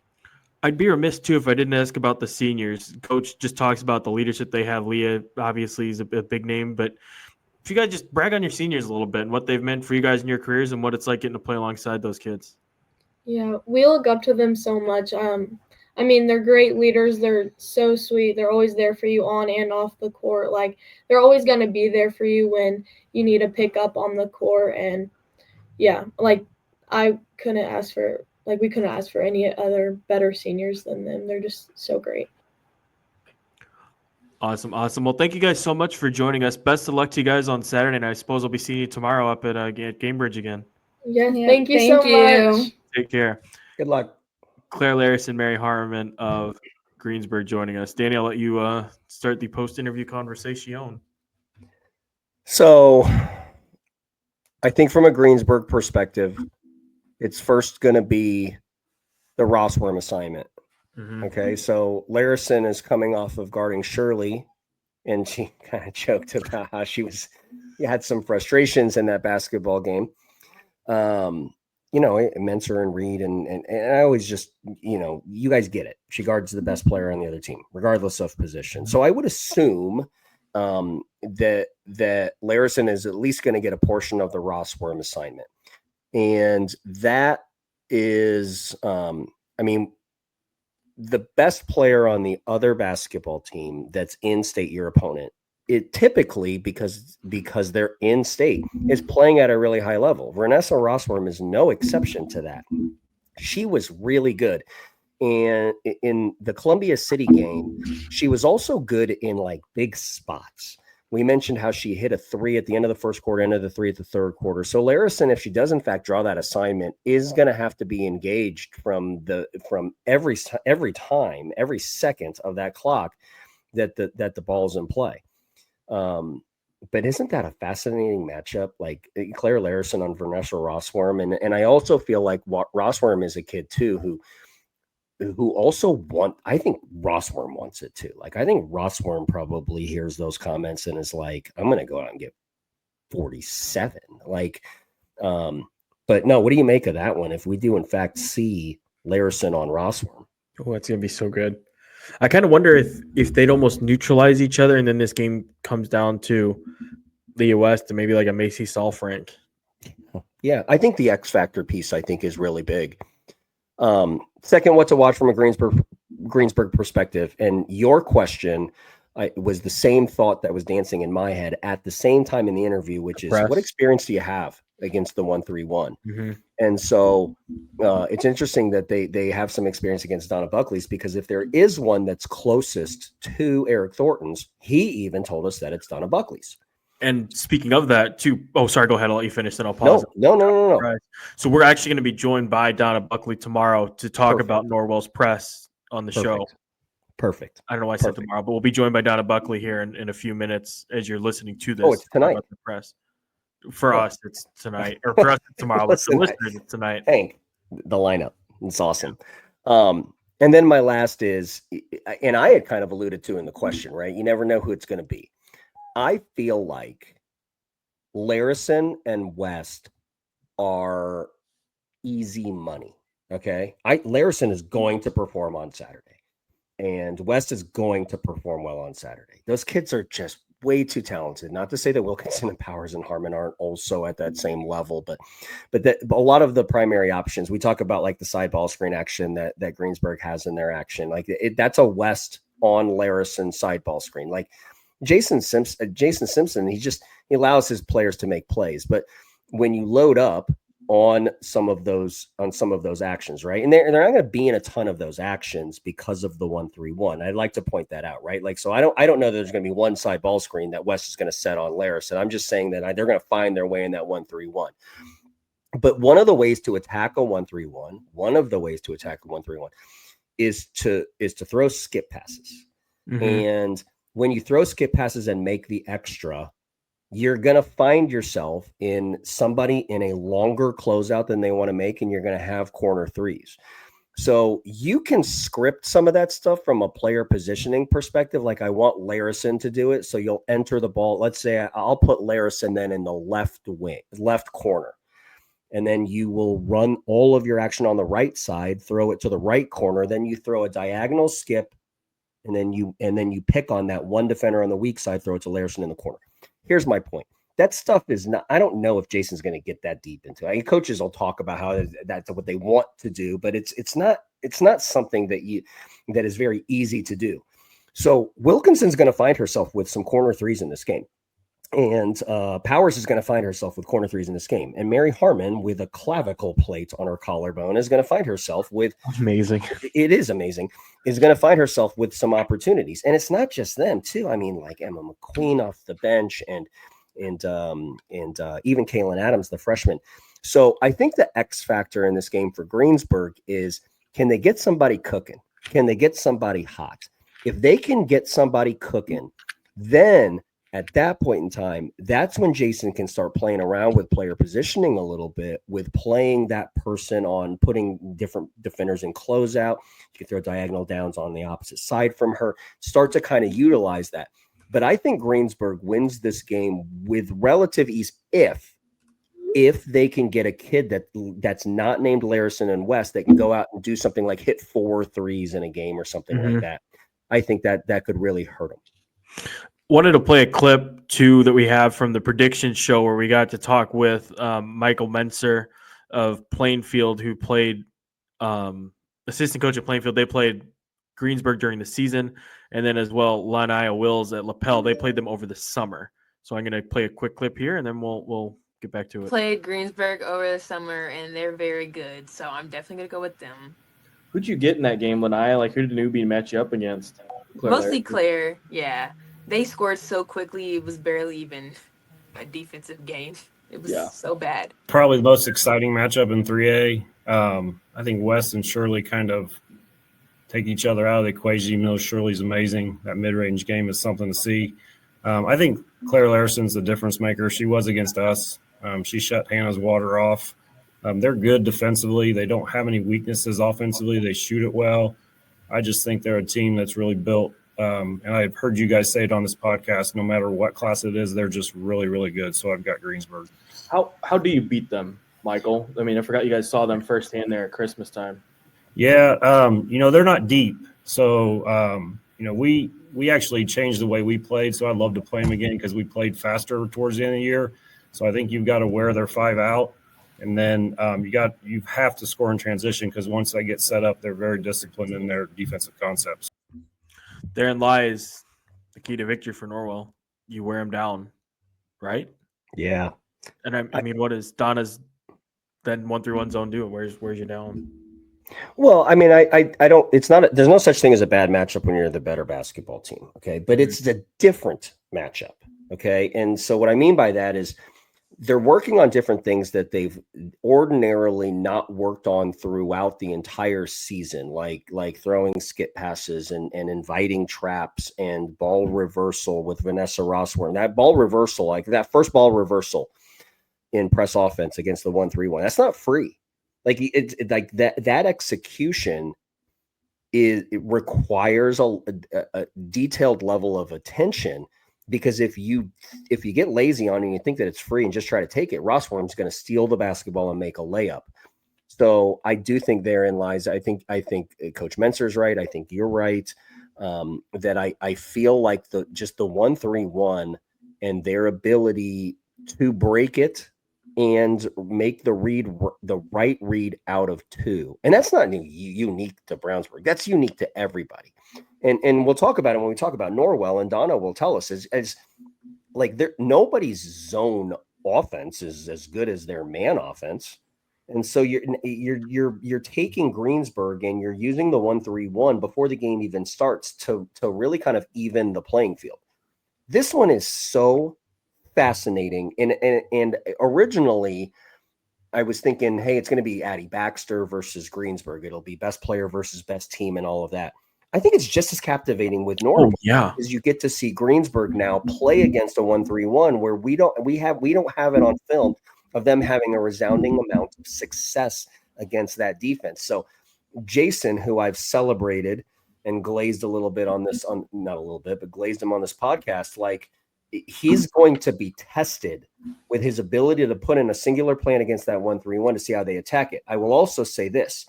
I'd be remiss too if I didn't ask about the seniors. Coach just talks about the leadership they have. Leah obviously is a big name, but if you guys just brag on your seniors a little bit and what they've meant for you guys in your careers and what it's like getting to play alongside those kids. Yeah, we look up to them so much. I mean, they're great leaders. They're so sweet. They're always there for you on and off the court. Like, they're always going to be there for you when you need to pick up on the court. And, yeah, like, we couldn't ask for any other better seniors than them. They're just so great. Awesome. Well, thank you guys so much for joining us. Best of luck to you guys on Saturday, and I suppose I'll be seeing you tomorrow up at Gamebridge again. Yeah, Yeah, thank you so much. Take care. Good luck. Claire Larrison, Mary Harmon of Greensburg joining us. Danny, I'll let you start the post-interview conversation. So I think from a Greensburg perspective, it's first going to be the Rossworm assignment. Mm-hmm. Okay, so Larrison is coming off of guarding Shirley, and she kind of joked about how she had some frustrations in that basketball game. Mentor and Reed, and I always just, you guys get it. She guards the best player on the other team, regardless of position. So I would assume that Larrison is at least going to get a portion of the Rossworm assignment. And that is, the best player on the other basketball team that's in state, your opponent, it typically, because they're in state, is playing at a really high level. Vanessa Rossworm is no exception to that. She was really good. And in the Columbia City game, she was also good in like big spots. We mentioned how she hit a 3 at the end of the first quarter, end of the 3 at the third quarter. So Larrison, if she does in fact draw that assignment, is going to have to be engaged from every time, every second of that clock that the ball's in play. But isn't that a fascinating matchup? Like Claire Larrison on Vanessa Rossworm, and I also feel like Rossworm is a kid too who also I think Rossworm wants it too. Like, I think Rossworm probably hears those comments and is like, I'm going to go out and get 47. Like, but no, what do you make of that one? If we do in fact see Larrison on Rossworm. Oh, that's going to be so good. I kind of wonder if they'd almost neutralize each other, and then this game comes down to Leah West and maybe like a Macie Saalfrank. Yeah, I think the X factor piece, I think, is really big. Second, what to watch from a Greensburg perspective, and your question was the same thought that was dancing in my head at the same time in the interview, which is what experience do you have against the 1-3-1? Mm-hmm. And so it's interesting that they have some experience against Donna Buckley's, because if there is one that's closest to Eric Thornton's, he even told us that it's Donna Buckley's. And speaking of that, too. Oh, sorry. Go ahead. I'll let you finish. Then I'll pause. No. Right. So we're actually going to be joined by Donna Buckley tomorrow to talk about Norwell's press on the show. Perfect. I don't know why I said tomorrow, but we'll be joined by Donna Buckley here in a few minutes as you're listening to this. Oh, it's tonight. About the press. For us, it's tonight, or for us, it's tomorrow. But for listeners, it's tonight. Hank, the lineup. It's awesome. And then my last is, and I had kind of alluded to in the question, right? You never know who it's going to be. I feel like Larrison and West are easy money. Okay. Larrison is going to perform on Saturday, and West is going to perform well on Saturday. Those kids are just way too talented. Not to say that Wilkinson and Powers and Harmon aren't also at that same level, but a lot of the primary options, we talk about like the side ball screen action that Greensburg has in their action. Like that's a West on Larrison side ball screen. Like Jason Simpson, he allows his players to make plays, but when you load up on some of those actions, right? And they're not going to be in a ton of those actions because of the 1-3-1. I'd like to point that out, right? Like, so I don't know that there's going to be one side ball screen that West is going to set on Larrison. I'm just saying that they're going to find their way in that 1-3-1. But one of the ways to attack a 1-3-1, is to throw skip passes. Mm-hmm. And when you throw skip passes and make the extra, you're going to find yourself in somebody in a longer closeout than they want to make, and you're going to have corner threes. So you can script some of that stuff from a player positioning perspective. Like, I want Larrison to do it. So you'll enter the ball. Let's say I'll put Larrison then in the left corner. And then you will run all of your action on the right side, throw it to the right corner. Then you throw a diagonal skip, and then you pick on that one defender on the weak side, throw it to Larrison in the corner. Here's my point. That stuff is not, I don't know if Jason's going to get that deep into it. I mean, coaches will talk about how that's what they want to do, but it's not something that is very easy to do. So Wilkinson's going to find herself with some corner threes in this game. And Powers is going to find herself with corner threes in this game. And Mary Harmon, with a clavicle plate on her collarbone, is going to find herself with amazing. It is amazing. Is going to find herself with some opportunities. And it's not just them too. I mean, like Emma McQueen off the bench and even Kaylin Adams, the freshman. So I think the X factor in this game for Greensburg is, can they get somebody cooking? Can they get somebody hot? If they can get somebody cooking, then at that point in time, that's when Jason can start playing around with player positioning a little bit, with playing that person on, putting different defenders in closeout. You can throw diagonal downs on the opposite side from her, start to kind of utilize that. But I think Greensburg wins this game with relative ease if they can get a kid that's not named Larrison and West that can go out and do something like hit 4 threes in a game or something like that. I think that could really hurt them. Wanted to play a clip too that we have from the prediction show where we got to talk with Michael Menser of Plainfield, who played assistant coach at Plainfield. They played Greensburg during the season, and then as well Lania Wills at LaPel. They played them over the summer. So I'm going to play a quick clip here, and then we'll get back to it. Played Greensburg over the summer, and they're very good. So I'm definitely going to go with them. Who'd you get in that game, Lania? Like, who did Newbie match you up against? Mostly Claire, yeah. They scored so quickly, it was barely even a defensive game. It was so bad. Probably the most exciting matchup in 3A. I think West and Shirley kind of take each other out of the equation, even though Shirley's amazing. That mid-range game is something to see. I think Claire Larrison's the difference maker. She was against us. She shut Hannah's water off. They're good defensively. They don't have any weaknesses offensively. They shoot it well. I just think they're a team that's really built. And I've heard you guys say it on this podcast, no matter what class it is, they're just really, really good. So I've got Greensburg. How do you beat them, Michael? I mean, I forgot you guys saw them firsthand there at Christmas time. Yeah, they're not deep. So, we actually changed the way we played. So I'd love to play them again because we played faster towards the end of the year. So I think you've got to wear their 5 out. And then you have to score in transition because once they get set up, they're very disciplined in their defensive concepts. Therein lies the key to victory for Norwell. You wear them down, right? Yeah. And I mean, what is Donna's then 1-3-1 zone doing? Where's you down? Well, I mean, I don't. It's not. There's no such thing as a bad matchup when you're the better basketball team. Okay, but it's a different matchup Okay. And so what I mean by that is they're working on different things that they've ordinarily not worked on throughout the entire season, like throwing skip passes and inviting traps and ball reversal with Vanessa Rossworm. That ball reversal, like that first ball reversal in press offense against the 1-3-1, that's not free. Like it's like that execution it requires a detailed level of attention. Because if you get lazy on it and you think that it's free and just try to take it, Rossworm's going to steal the basketball and make a layup. So I do think therein lies. I think Coach Menser's right. I think you're right. That I feel like the 1-3-1 and their ability to break it and make the right read out of 2. And that's not unique to Brownsburg. That's unique to everybody. And we'll talk about it when we talk about Norwell, and Donna will tell us as like nobody's zone offense is as good as their man offense. And so you're taking Greensburg and you're using the 1-3-1 before the game even starts to really kind of even the playing field. This one is so fascinating. And originally I was thinking, hey, it's going to be Addie Baxter versus Greensburg. It'll be best player versus best team and all of that. I think it's just as captivating with Norwell. Because you get to see Greensburg now play against a 1-3-1 where we don't have it on film of them having a resounding amount of success against that defense. So Jason, who I've celebrated and glazed a little bit on this, not a little bit, but glazed him on this podcast, like he's going to be tested with his ability to put in a singular plan against that 1-3-1 to see how they attack it. I will also say this,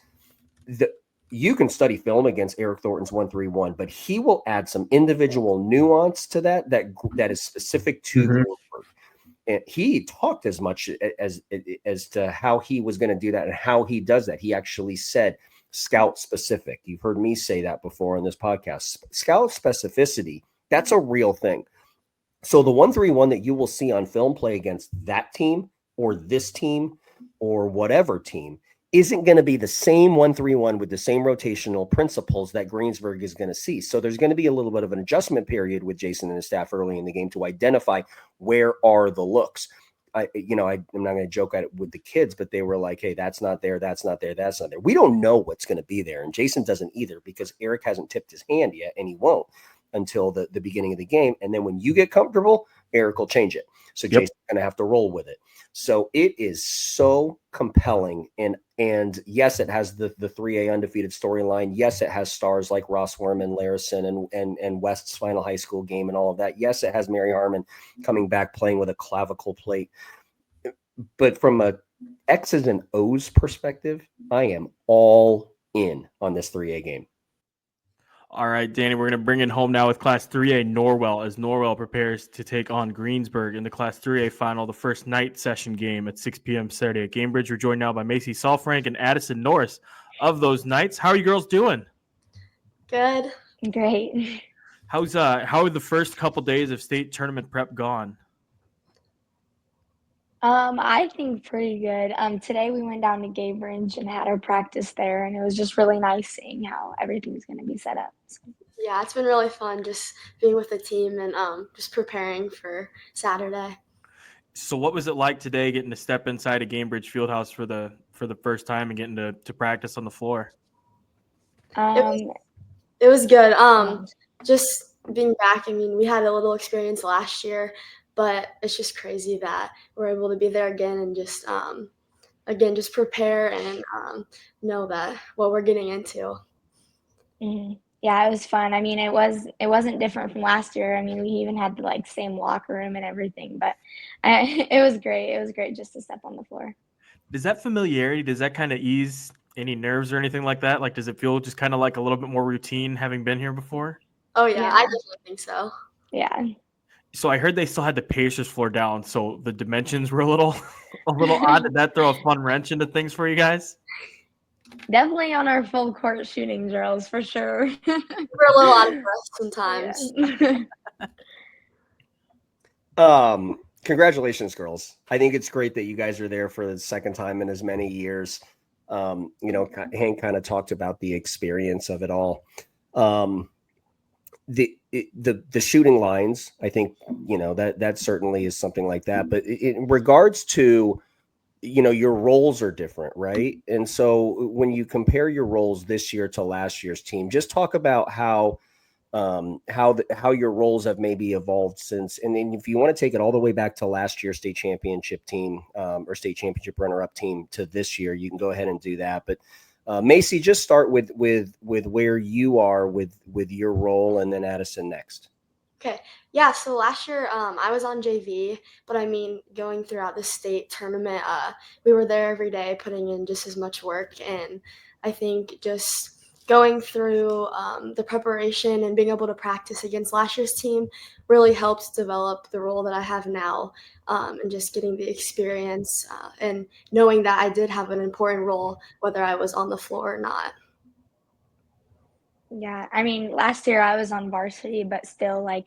you can study film against Eric Thornton's 1-3-1, but he will add some individual nuance to that is specific to Greensburg. And he talked as much as to how he was going to do that and how he does that. He actually said scout specific. You've heard me say that before on this podcast. Scout specificity, that's a real thing. So the 1-3-1 that you will see on film play against that team or this team or whatever team isn't going to be the same 1-3-1 with the same rotational principles that Greensburg is going to see. So there's going to be a little bit of an adjustment period with Jason and his staff early in the game to identify where are the looks. I'm not going to joke at it with the kids, but they were like, hey, that's not there. That's not there. That's not there. We don't know what's going to be there. And Jason doesn't either because Eric hasn't tipped his hand yet, and he won't until the beginning of the game. And then when you get comfortable, Eric will change it. So Jason's going to have to roll with it. So it is so compelling. And yes, it has the 3A undefeated storyline. Yes, it has stars like Rossworm and Larrison and West's final high school game and all of that. Yes, it has Mary Harmon coming back playing with a clavicle plate. But from a X's and O's perspective, I am all in on this 3A game. All right, Danny, we're going to bring it home now with Class 3A Norwell as Norwell prepares to take on Greensburg in the Class 3A final, the first night session game at 6 p.m. Saturday at Gamebridge. We're joined now by Macie, Saalfrank, and Addison Norris of those nights. How are you girls doing? Good. Great. How are the first couple days of state tournament prep gone? I think pretty good. Today we went down to Gamebridge and had our practice there, and it was just really nice seeing how everything's going to be set up. So. Yeah, it's been really fun just being with the team and just preparing for Saturday. So what was it like today getting to step inside a Gamebridge Fieldhouse for the first time and getting to practice on the floor? It was good. Just being back, I mean, we had a little experience last year, but it's just crazy that we're able to be there again and just just prepare and know that what we're getting into. Mm-hmm. Yeah, it was fun. I mean, it wasn't different from last year. I mean, we even had the same locker room and everything, but it was great. It was great just to step on the floor. Does that familiarity, does that kind of ease any nerves or anything like that? Like, does it feel just kind of like a little bit more routine having been here before? Oh yeah, I definitely think so. Yeah. So I heard they still had the Pacers floor down, so the dimensions were a little odd. Did that throw a fun wrench into things for you guys? Definitely on our full court shooting drills for sure. We're a little out of breath sometimes. Yeah. Congratulations, girls. I think it's great that you guys are there for the second time in as many years. Hank kind of talked about the experience of it all. the shooting lines, I think, that certainly is something like that. But in regards to, your roles are different, right? And so when you compare your roles this year to last year's team, just talk about how your roles have maybe evolved since. And then if you want to take it all the way back to last year's state championship team, or state championship runner-up team to this year, you can go ahead and do that. But Macie, just start with where you are with your role, and then Addison next. Okay. Yeah. So last year, I was on JV, but I mean, going throughout the state tournament, we were there every day, putting in just as much work. And I think just going through the preparation and being able to practice against last year's team really helped develop the role that I have now, and just getting the experience and knowing that I did have an important role, whether I was on the floor or not. Yeah, I mean, last year I was on varsity, but still, I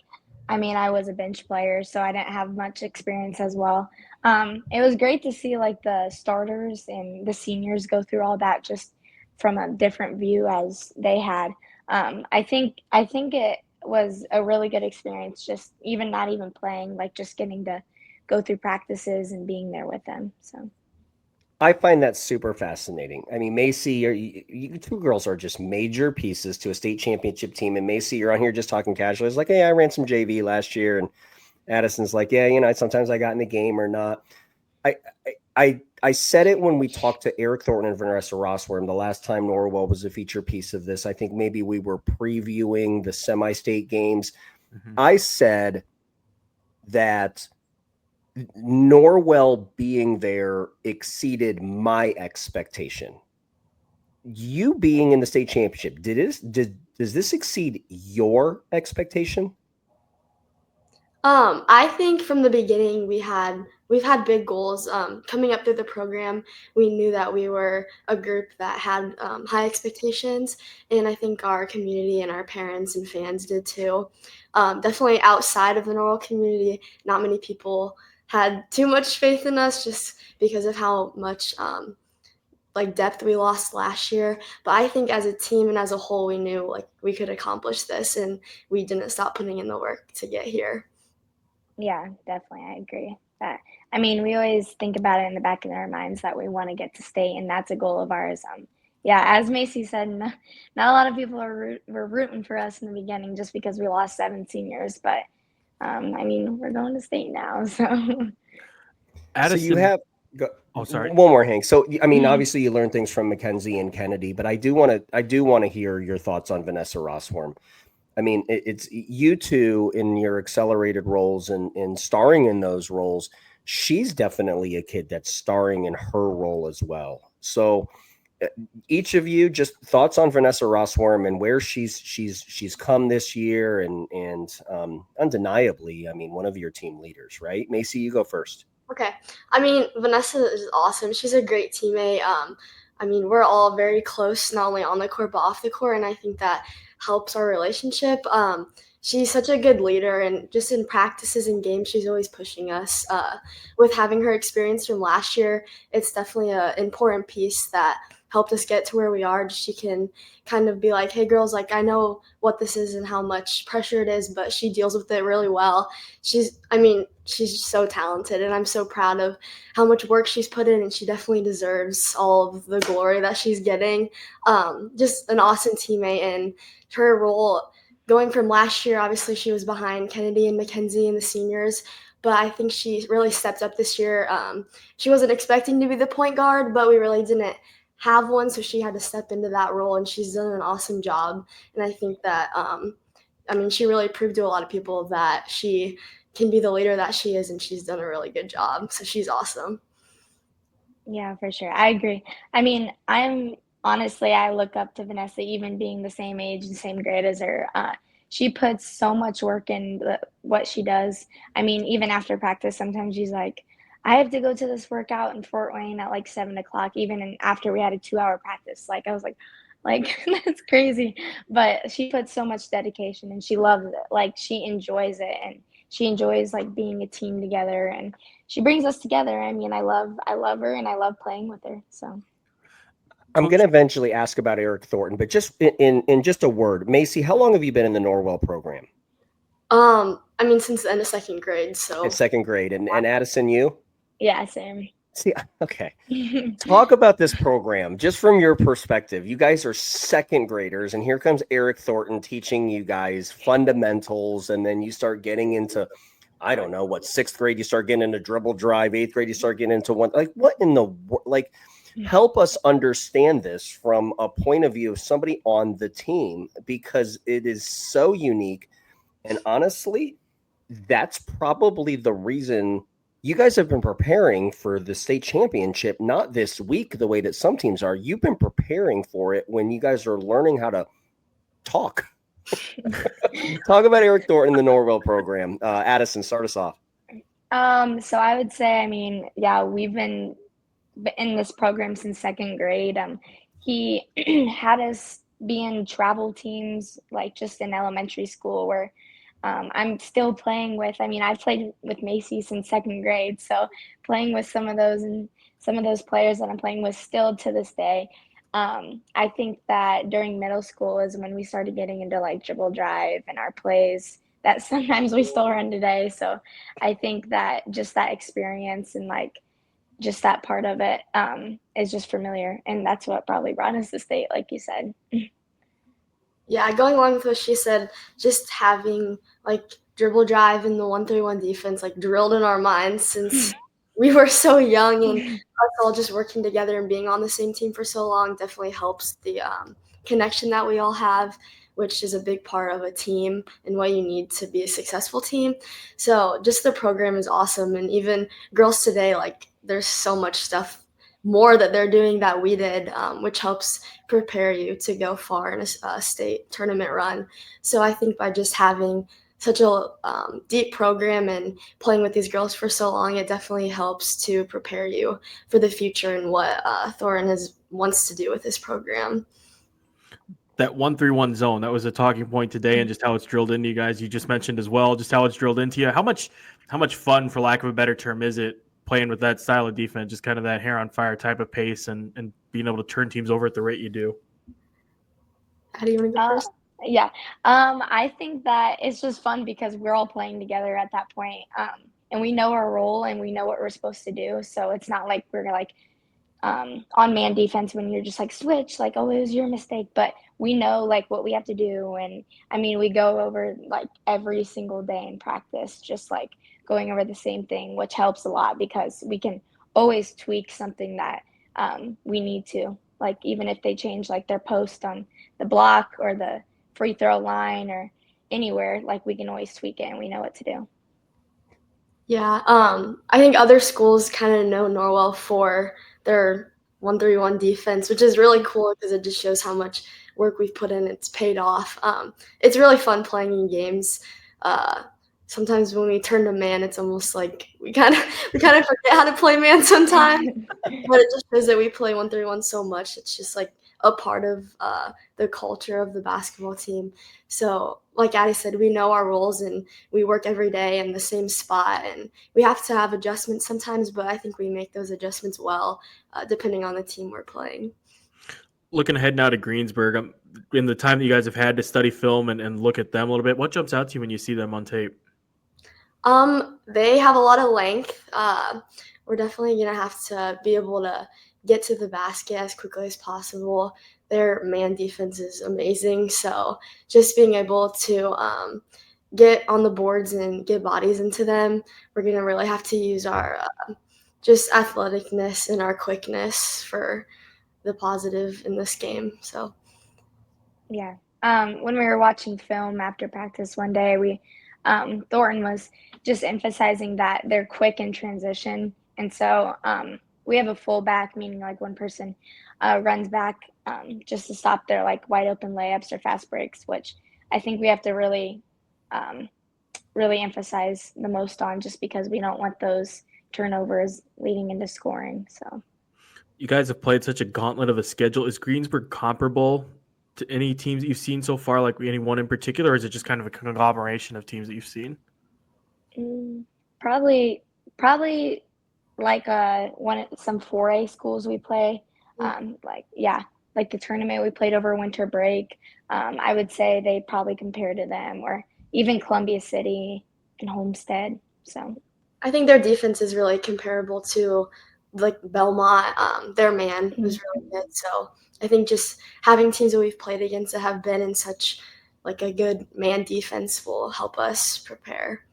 was a bench player, so I didn't have much experience as well. It was great to see the starters and the seniors go through all that just from a different view as they had. I think it was a really good experience, just even not even playing, just getting to go through practices and being there with them. So. I find that super fascinating. I mean, Macie, you two girls are just major pieces to a state championship team. And Macie, you're on here just talking casually. It's like, hey, I ran some JV last year. And Addison's like, yeah, sometimes I got in the game or not. I said it when we talked to Eric Thornton and Vanessa Rossworm the last time Norwell was a feature piece of this. I think maybe we were previewing the semi-state games. Mm-hmm. I said that Norwell being there exceeded my expectation. You being in the state championship, does this exceed your expectation? I think from the beginning we've had big goals. Coming up through the program, we knew that we were a group that had high expectations, and I think our community and our parents and fans did too. Definitely outside of the Norwell community, not many people had too much faith in us just because of how much depth we lost last year. But I think as a team and as a whole, we knew we could accomplish this, and we didn't stop putting in the work to get here. Yeah, definitely. I agree. We always think about it in the back of our minds that we want to get to state, and that's a goal of ours. Yeah, as Macie said, not a lot of people were rooting for us in the beginning just because we lost 7 seniors, but we're going to state now. So, Addison, so you have. Sorry. One more, Hank. So, obviously you learn things from Mackenzie and Kennedy, but I do want to hear your thoughts on Vanessa Rossworm. It's you two in your accelerated roles and starring in those roles. She's definitely a kid that's starring in her role as well. So each of you, just thoughts on Vanessa Rossworm and where she's come this year and undeniably, one of your team leaders, right? Macie, you go first. Okay. Vanessa is awesome. She's a great teammate. We're all very close, not only on the court, but off the court. And I think that helps our relationship. She's such a good leader, and just in practices and games, she's always pushing us. With having her experience from last year, it's definitely an important piece that helped us get to where we are. She can kind of be like, hey girls, I know what this is and how much pressure it is, but she deals with it really well. She's so talented, and I'm so proud of how much work she's put in, and she definitely deserves all of the glory that she's getting. Just an awesome teammate, and her role going from last year, obviously she was behind Kennedy and Mackenzie and the seniors, but I think she really stepped up this year. She wasn't expecting to be the point guard, but we really didn't have one, so she had to step into that role, and she's done an awesome job. And I think that she really proved to a lot of people that she can be the leader that she is, and she's done a really good job, so she's awesome. Yeah, for sure. I agree. I look up to Vanessa, even being the same age and same grade as her. She puts so much work in what she does. Even after practice, sometimes she's like, I have to go to this workout in Fort Wayne at 7 o'clock, even after we had a 2-hour practice. I was like, that's crazy. But she puts so much dedication, and she loves it. She enjoys it, and she enjoys being a team together, and she brings us together. I love her, and I love playing with her. So I'm going to eventually ask about Eric Thornton, but just in just a word, Macie, how long have you been in the Norwell program? I mean, since the end of second grade, so In second grade. And Addison, you? Yeah, same. See, okay. Talk about this program just from your perspective. You guys are second graders, and here comes Eric Thornton teaching you guys fundamentals, and then you start getting into, I don't know, what, sixth grade, you start getting into dribble drive, eighth grade, you start getting into one. Like, what in the world? Like, help us understand this from a point of view of somebody on the team, because it is so unique. And honestly, that's probably the reason you guys have been preparing for the state championship, not this week, the way that some teams are. You've been preparing for it when you guys are learning how to talk. Talk about Eric Thornton, the Norwell program. Addison, start us off. So I would say, I mean, yeah, we've been in this program since second grade. He had us be in travel teams, like just in elementary school, where I'm still playing with. I mean, I've played with Macie since second grade, so playing with some of those players that I'm playing with still to this day. I think that during middle school is when we started getting into like dribble drive and our plays that sometimes we still run today. So I think that just that experience and like just that part of it is just familiar, and that's what probably brought us to state, like you said. Yeah, going along with what she said, just having like dribble drive and the 1-3-1 defense like drilled in our minds since we were so young, and us all just working together and being on the same team for so long definitely helps the connection that we all have, which is a big part of a team and what you need to be a successful team. So just the program is awesome, and even girls today, like there's so much stuff more that they're doing that we did, which helps prepare you to go far in a state tournament run. So I think by just having such a deep program and playing with these girls for so long, it definitely helps to prepare you for the future and what Thornton wants to do with this program. That 1-3-1 zone, that was a talking point today, and just how it's drilled into you guys. You just mentioned as well, just how it's drilled into you. How much fun, for lack of a better term, is it playing with that style of defense, just kind of that hair on fire type of pace, and being able to turn teams over at the rate you do? How do you want to go first? Yeah. I think that it's just fun because we're all playing together at that point. And we know our role and we know what we're supposed to do. So it's not like we're like on man defense when you're just like switch, like, oh, it was your mistake. But we know like what we have to do. And I mean, we go over like every single day in practice, just like going over the same thing, which helps a lot because we can always tweak something that we need to. Like even if they change like their post on the block or the free throw line or anywhere, like we can always tweak it and we know what to do. Yeah, I think other schools kind of know Norwell for their 1-3-1 defense, which is really cool because it just shows how much work we've put in. It's paid off. It's really fun playing in games. Sometimes when we turn to man, it's almost like we kind of forget how to play man sometimes. But it just shows that we play 1-3-1 so much. It's just like a part of the culture of the basketball team. So like Addie said, we know our roles and we work every day in the same spot, and we have to have adjustments sometimes, but I think we make those adjustments well, depending on the team we're playing. Looking ahead now to Greensburg, in the time that you guys have had to study film and look at them a little bit, what jumps out to you when you see them on tape? They have a lot of length. We're definitely going to have to be able to get to the basket as quickly as possible. Their man defense is amazing. So just being able to get on the boards and get bodies into them, we're going to really have to use our just athleticness and our quickness for the positive in this game. So, yeah. When we were watching film after practice one day, Thornton was just emphasizing that they're quick in transition. And so we have a fullback, meaning like one person runs back just to stop their like wide open layups or fast breaks, which I think we have to really emphasize the most on, just because we don't want those turnovers leading into scoring. So you guys have played such a gauntlet of a schedule. Is Greensburg comparable to any teams that you've seen so far, like any one in particular, or is it just kind of a conglomeration of teams that you've seen? Probably like some 4A schools we play. Like the tournament we played over winter break. I would say they probably compare to them, or even Columbia City and Homestead. So I think their defense is really comparable to like Belmont. Their man was really good. So I think just having teams that we've played against that have been in such like a good man defense will help us prepare.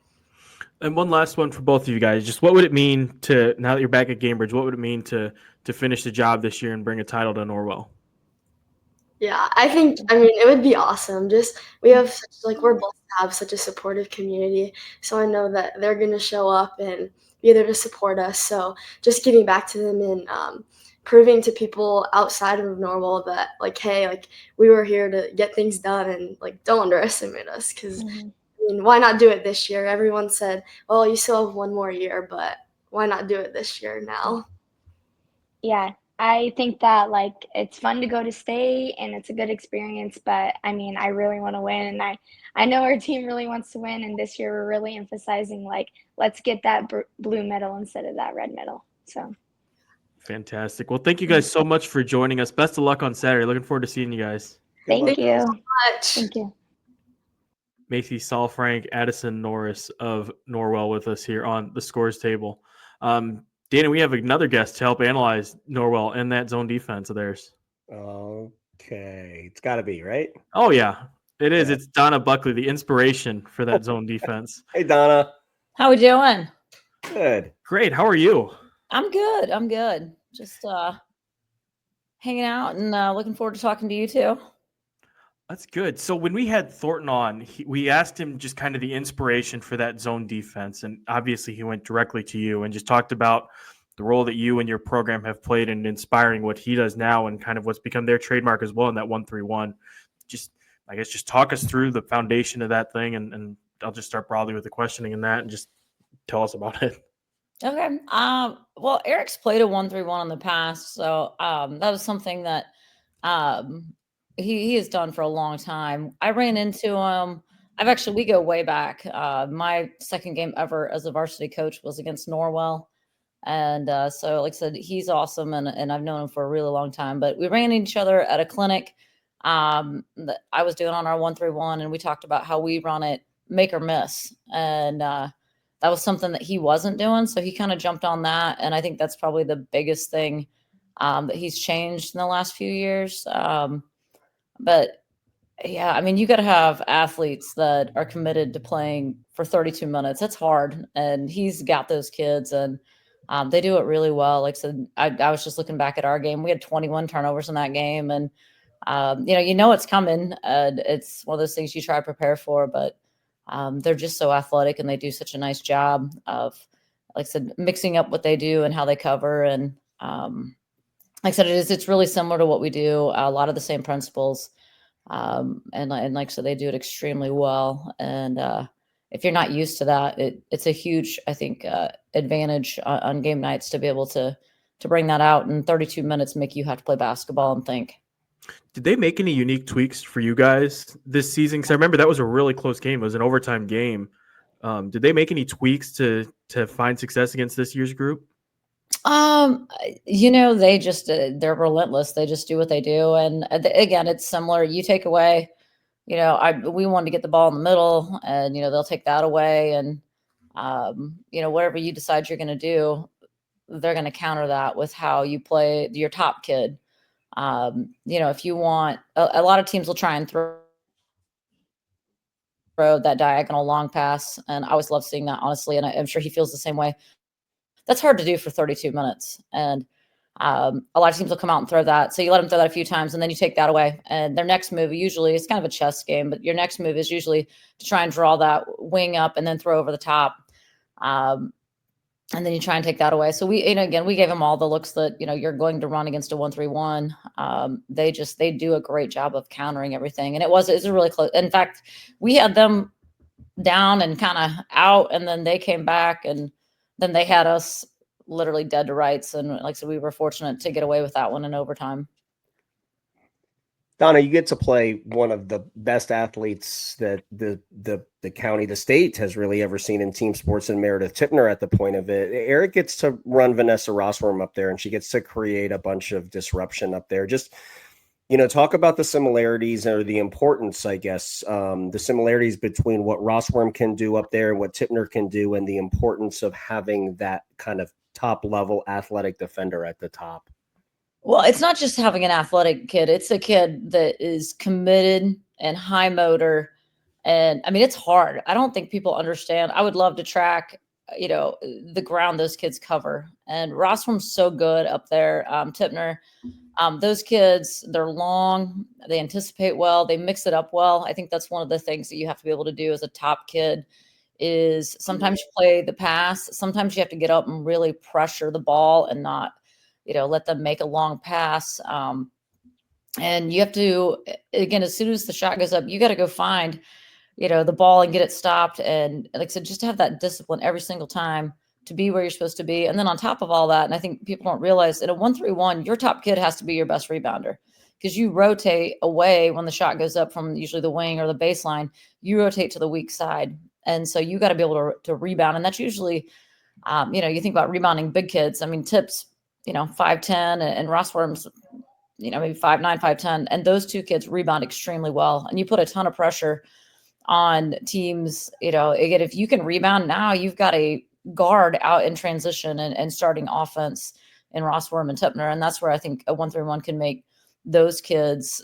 And one last one for both of you guys. Just what would it mean to, now that you're back at Cambridge, what would it mean to finish the job this year and bring a title to Norwell? Yeah, I mean, it would be awesome. Just we have we're blessed to have such a supportive community. So I know that they're going to show up and be there to support us. So just giving back to them and proving to people outside of Norwell that like, hey, like we were here to get things done and like don't underestimate us because I mean, why not do it this year? Everyone said, well, you still have one more year, but why not do it this year now? Yeah, I think that like it's fun to go to state and it's a good experience, but I mean, I really want to win, and I know our team really wants to win, and this year we're really emphasizing like let's get that blue medal instead of that red medal. So fantastic. Well, thank you guys so much for joining us. Best of luck on Saturday. Looking forward to seeing you guys. Thank you so much. Thank you. Macie, Saalfrank, Addison, Norris of Norwell with us here on the scores table. Dana, we have another guest to help analyze Norwell and that zone defense of theirs. Okay. It's got to be, right? Oh, yeah, it is. Yeah. It's Donna Buckley, the inspiration for that zone defense. Hey, Donna. How we doing? Good. Great. How are you? I'm good. Just hanging out and looking forward to talking to you too. That's good. So when we had Thornton on, we asked him just kind of the inspiration for that zone defense. And obviously he went directly to you and just talked about the role that you and your program have played in inspiring what he does now and kind of what's become their trademark as well in that 1-3-1. Just, I guess, just talk us through the foundation of that thing. And I'll just start broadly with the questioning in that and just tell us about it. Okay. Well, Eric's played a 1-3-1 in the past. So that was something that he has done for a long time. I ran into him. We go way back. My second game ever as a varsity coach was against Norwell. And so like I said, he's awesome. And I've known him for a really long time, but we ran into each other at a clinic that I was doing on our 1-3-1. And we talked about how we run it, make or miss. And that was something that he wasn't doing. So he kind of jumped on that. And I think that's probably the biggest thing that he's changed in the last few years. But yeah, I mean, you got to have athletes that are committed to playing for 32 minutes. That's hard. And he's got those kids and they do it really well. Like I said, I was just looking back at our game. We had 21 turnovers in that game. And, it's coming. It's one of those things you try to prepare for, but they're just so athletic and they do such a nice job of, like I said, mixing up what they do and how they cover. And like I said, it's really similar to what we do. A lot of the same principles. And like I said, they do it extremely well. And if you're not used to that, it's a huge, I think, advantage on game nights to be able to bring that out in 32 minutes, make you have to play basketball and think. Did they make any unique tweaks for you guys this season? Because I remember that was a really close game. It was an overtime game. Did they make any tweaks to find success against this year's group? They just, they're relentless. They just do what they do. And again, it's similar. You take away, we wanted to get the ball in the middle and, they'll take that away. And, whatever you decide you're going to do, they're going to counter that with how you play your top kid. If you want, a lot of teams will try and throw that diagonal long pass. And I always love seeing that, honestly. And I'm sure he feels the same way. That's hard to do for 32 minutes. And a lot of teams will come out and throw that. So you let them throw that a few times and then you take that away. And their next move, usually it's kind of a chess game, but your next move is usually to try and draw that wing up and then throw over the top. And then you try and take that away. So we gave them all the looks that, you're going to run against a 1-3-1. They do a great job of countering everything. And it's a really close. In fact, we had them down and kind of out and then they came back and then they had us literally dead to rights. And like I said, we were fortunate to get away with that one in overtime. Donna, you get to play one of the best athletes that the county, the state has really ever seen in team sports, and Meredith Tipner at the point of it. Eric gets to run Vanessa Rossworm up there and she gets to create a bunch of disruption up there. Just Talk about the similarities or the importance, I guess, the similarities between what Rossworm can do up there and what Tipner can do, and the importance of having that kind of top level athletic defender at the top. Well, it's not just having an athletic kid. It's a kid that is committed and high motor. And I mean, it's hard. I don't think people understand. I would love to track, the ground those kids cover. And Rossworm's so good up there. Tipner, those kids, they're long, they anticipate well, they mix it up well. I think that's one of the things that you have to be able to do as a top kid is sometimes you play the pass. Sometimes you have to get up and really pressure the ball and not, let them make a long pass. And you have to, again, as soon as the shot goes up, you got to go find, the ball and get it stopped. And like I said, just to have that discipline every single time to be where you're supposed to be. And then on top of all that, and I think people don't realize in a 1-3-1, your top kid has to be your best rebounder because you rotate away when the shot goes up from usually the wing or the baseline, you rotate to the weak side. And so you got to be able to rebound. And that's usually, you think about rebounding big kids. I mean, Tip's, 5'10", and Rossworm's, maybe 5'9", 5'10", and those two kids rebound extremely well. And you put a ton of pressure on teams, again, if you can rebound now, you've got a guard out in transition and starting offense in Rossworm and Tipner. And that's where I think a 1-3-1 can make those kids,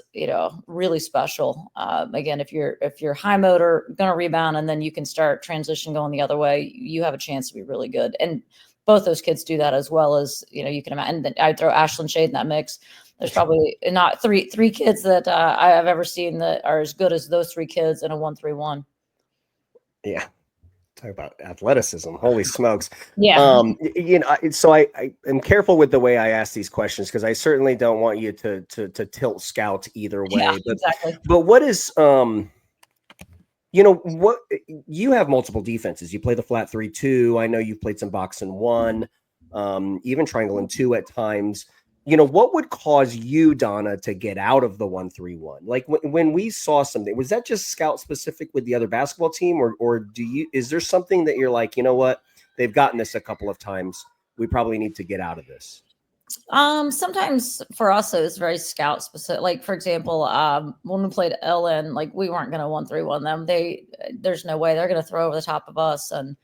really special. Again, if you're high motor, going to rebound, and then you can start transition going the other way, you have a chance to be really good. And both those kids do that as well as, you can imagine. And I'd throw Ashlyn Shade in that mix. There's probably not three kids that I've ever seen that are as good as those three kids in a 1-3-1. Yeah. Talk about athleticism. Holy smokes. Yeah. So I am careful with the way I ask these questions because I certainly don't want you to tilt scout either way. Yeah, but, exactly. But what is, what you have multiple defenses. You play the flat 3-2. I know you've played some box and 1, even triangle and 2 at times. What would cause you, Donna, to get out of the 1-3-1? Like when we saw something, was that just scout specific with the other basketball team, or is there something that you're like, what, they've gotten this a couple of times, we probably need to get out of this? Sometimes for us it was very scout specific. Like for example, when we played LN, like we weren't going to 1-3-1 them. There's no way they're going to throw over the top of us, and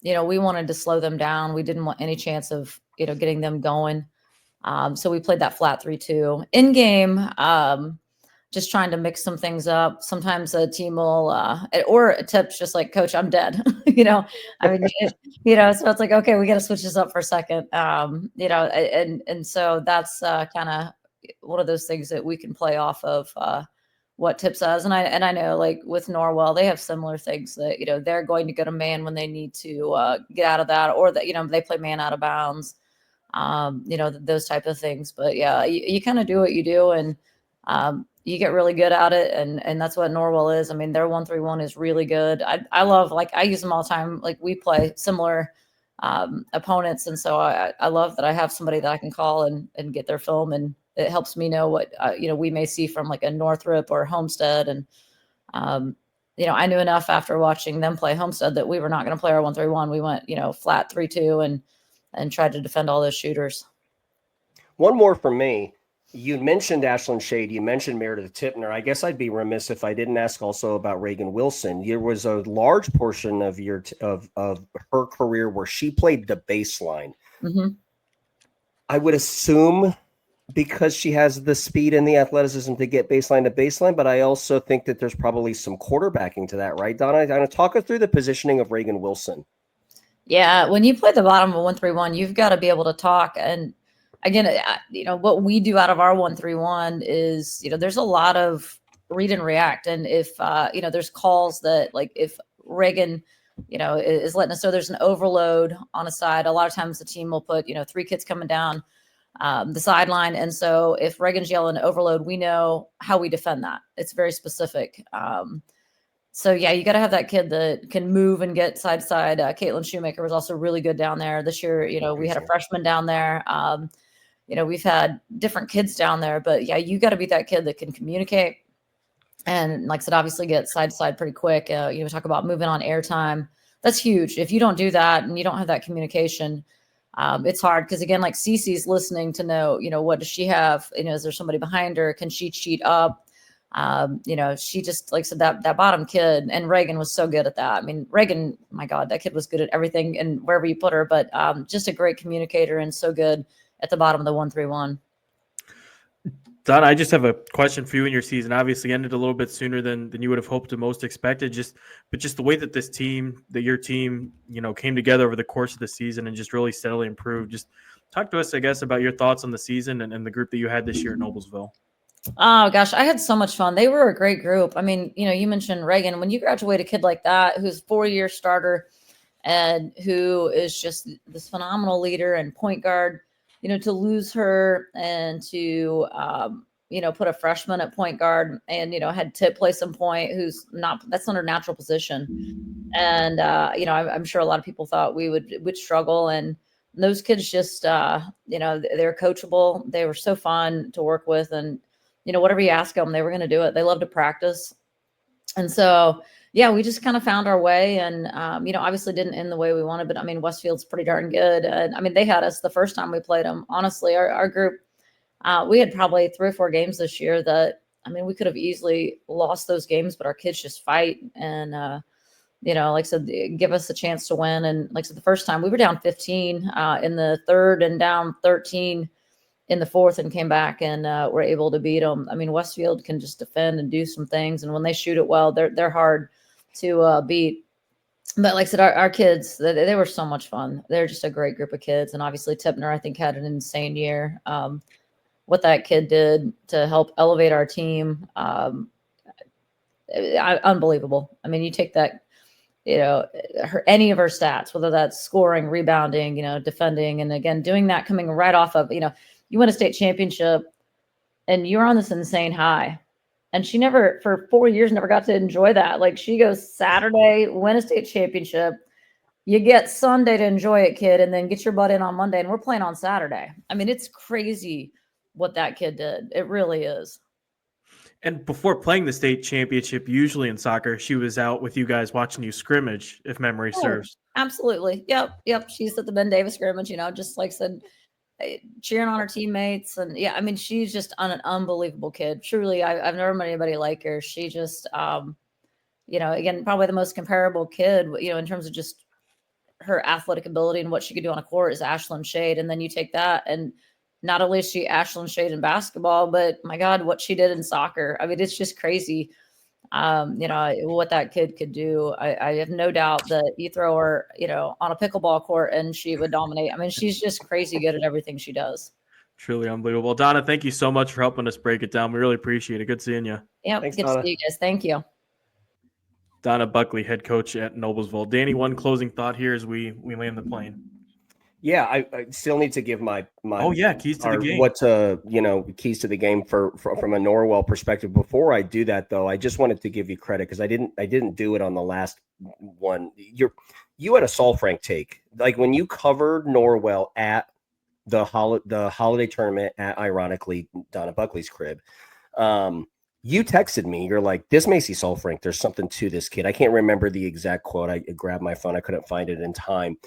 we wanted to slow them down. We didn't want any chance of getting them going. So we played that flat 3-2 in game, just trying to mix some things up. Sometimes a team will, or a tip's just like, Coach, I'm dead. so it's like, okay, we got to switch this up for a second. And so that's kind of one of those things that we can play off of, what Tip says. And I know like with Norwell, they have similar things that, they're going to go to man when they need to get out of that, or that, they play man out of bounds. Those type of things. But yeah, you kind of do what you do, and you get really good at it. And that's what Norwell is. I mean, their 1-3-1 is really good. I love, like, I use them all the time. Like we play similar opponents. And so I love that I have somebody that I can call and get their film, and it helps me know what, we may see from like a Northrop or Homestead. And, I knew enough after watching them play Homestead that we were not going to play our 1-3-1. We went, flat 3-2 and tried to defend all those shooters. One more from me. You mentioned Ashlyn Shade. You mentioned Meredith Tipner. I guess I'd be remiss if I didn't ask also about Reagan Wilson. There was a large portion of of her career where she played the baseline. Mm-hmm. I would assume because she has the speed and the athleticism to get baseline to baseline, but I also think that there's probably some quarterbacking to that, right, Donna? Talk us through the positioning of Reagan Wilson. Yeah, when you play the bottom of 1-3-1, you've got to be able to talk. And again, what we do out of our 1-3-1 is, there's a lot of read and react. And if, there's calls that, like, if Reagan, is letting us know there's an overload on a side, a lot of times the team will put, 3 kids coming down the sideline. And so if Reagan's yelling overload, we know how we defend that. It's very specific. So yeah, you got to have that kid that can move and get side to side. Caitlin Shoemaker was also really good down there this year. We had a freshman down there. We've had different kids down there, but yeah, you got to be that kid that can communicate. And like I said, obviously get side to side pretty quick. Talk about moving on airtime. That's huge. If you don't do that and you don't have that communication, it's hard because, again, like Cece's listening to know, what does she have? Is there somebody behind her? Can she cheat up? She just, like I said, that bottom kid, and Reagan was so good at that. I mean, Reagan, my God, that kid was good at everything and wherever you put her, but just a great communicator and so good at the bottom of the 1-3-1. Donna, I just have a question for you in your season. Obviously ended a little bit sooner than you would have hoped or most expected. But the way that your team, came together over the course of the season and just really steadily improved. Just talk to us, I guess, about your thoughts on the season and the group that you had this year at Noblesville. Oh gosh, I had so much fun. They were a great group. I mean, you mentioned Reagan. When you graduate a kid like that, who's 4-year starter and who is just this phenomenal leader and point guard, to lose her and to, put a freshman at point guard and, had to play some point that's not her natural position. And, I'm sure a lot of people thought we would struggle, and those kids just, they're coachable. They were so fun to work with, and, whatever you ask them, they were going to do it. They love to practice. And so, yeah, we just kind of found our way, and, obviously didn't end the way we wanted, but I mean, Westfield's pretty darn good. And I mean, they had us the first time we played them. Honestly, our group, we had probably 3 or 4 games this year that, I mean, we could have easily lost those games, but our kids just fight and, like I said, give us a chance to win. And like I said, the first time we were down 15 in the third and down 13 in the fourth and came back and were able to beat them. I mean, Westfield can just defend and do some things. And when they shoot it well, they're hard to beat. But like I said, our kids, they were so much fun. They're just a great group of kids. And obviously Tipner, I think, had an insane year. What that kid did to help elevate our team, unbelievable. I mean, you take that, any of her stats, whether that's scoring, rebounding, defending, and again, doing that coming right off of, you win a state championship and you're on this insane high. And she never, for 4 years, never got to enjoy that. Like, she goes Saturday, win a state championship. You get Sunday to enjoy it, kid, and then get your butt in on Monday. And we're playing on Saturday. I mean, it's crazy what that kid did. It really is. And before playing the state championship, usually in soccer, she was out with you guys watching you scrimmage, if memory serves. Absolutely. Yep. She's at the Ben Davis scrimmage, just like I said, cheering on her teammates. And yeah, I mean, she's just an unbelievable kid. Truly, I've never met anybody like her. She just, again, probably the most comparable kid, in terms of just her athletic ability and what she could do on a court is Ashlyn Shade. And then you take that, and not only is she Ashlyn Shade in basketball, but my God, what she did in soccer. I mean, it's just crazy. What that kid could do. I have no doubt that you throw her, on a pickleball court and she would dominate. I mean, she's just crazy good at everything she does. Truly unbelievable. Donna, thank you so much for helping us break it down. We really appreciate it. Good seeing you. Yeah, good to see you guys. Thank you. Donna Buckley, head coach at Noblesville. Danny, one closing thought here as we land the plane. Yeah, I still need to give my keys to the game. Keys to the game from a Norwell perspective. Before I do that, though, I just wanted to give you credit because I didn't do it on the last one. You had a Saalfrank take, like when you covered Norwell at the holiday tournament at, ironically, Donna Buckley's crib. You texted me. You're like, this Macie Saalfrank, there's something to this kid. I can't remember the exact quote. I grabbed my phone. I couldn't find it in time.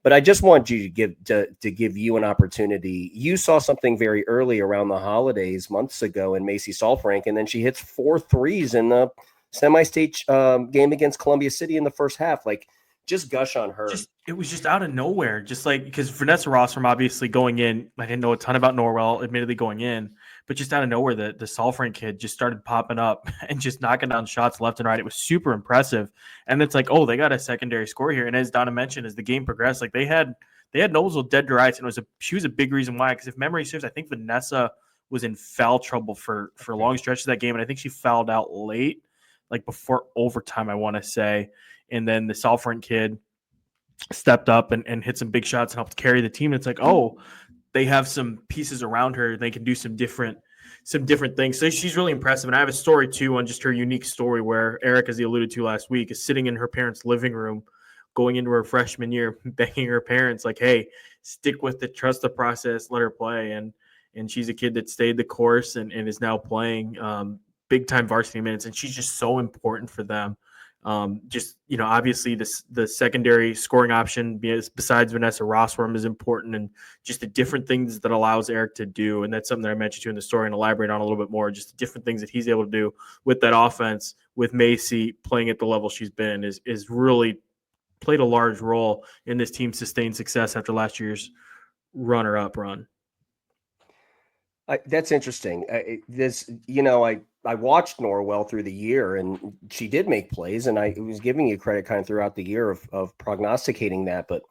But I just want you to give you an opportunity. You saw something very early around the holidays months ago in Macie Saalfrank, and then she hits 4 threes in the semi-state game against Columbia City in the first half. Like, just gush on her. It was just out of nowhere. Just like, because Vanessa Ross from obviously going in, I didn't know a ton about Norwell, admittedly going in, but just out of nowhere, the Saalfrank kid just started popping up and just knocking down shots left and right. It was super impressive. And it's like, oh, they got a secondary score here. And as Donna mentioned, as the game progressed, like they had Noblesville dead to rights, and she was a big reason why. Because if memory serves, I think Vanessa was in foul trouble for long stretches of that game, and I think she fouled out late, like before overtime, I want to say. And then the Saalfrank kid stepped up and hit some big shots and helped carry the team. And it's like, oh, they have some pieces around her. They can do some different things. So she's really impressive. And I have a story too on just her unique story where Eric, as he alluded to last week, is sitting in her parents' living room going into her freshman year, begging her parents like, hey, stick with it, trust the process, let her play. And she's a kid that stayed the course and is now playing big time varsity minutes. And she's just so important for them. Just, obviously the secondary scoring option besides Vanessa Rossworm is important, and just the different things that allows Eric to do. And that's something that I mentioned too in the story and elaborate on a little bit more, just the different things that he's able to do with that offense, with Macie playing at the level she's been is really played a large role in this team's sustained success after last year's runner-up run. That's interesting. I watched Norwell through the year, and she did make plays, and I was giving you credit kind of throughout the year of prognosticating that. But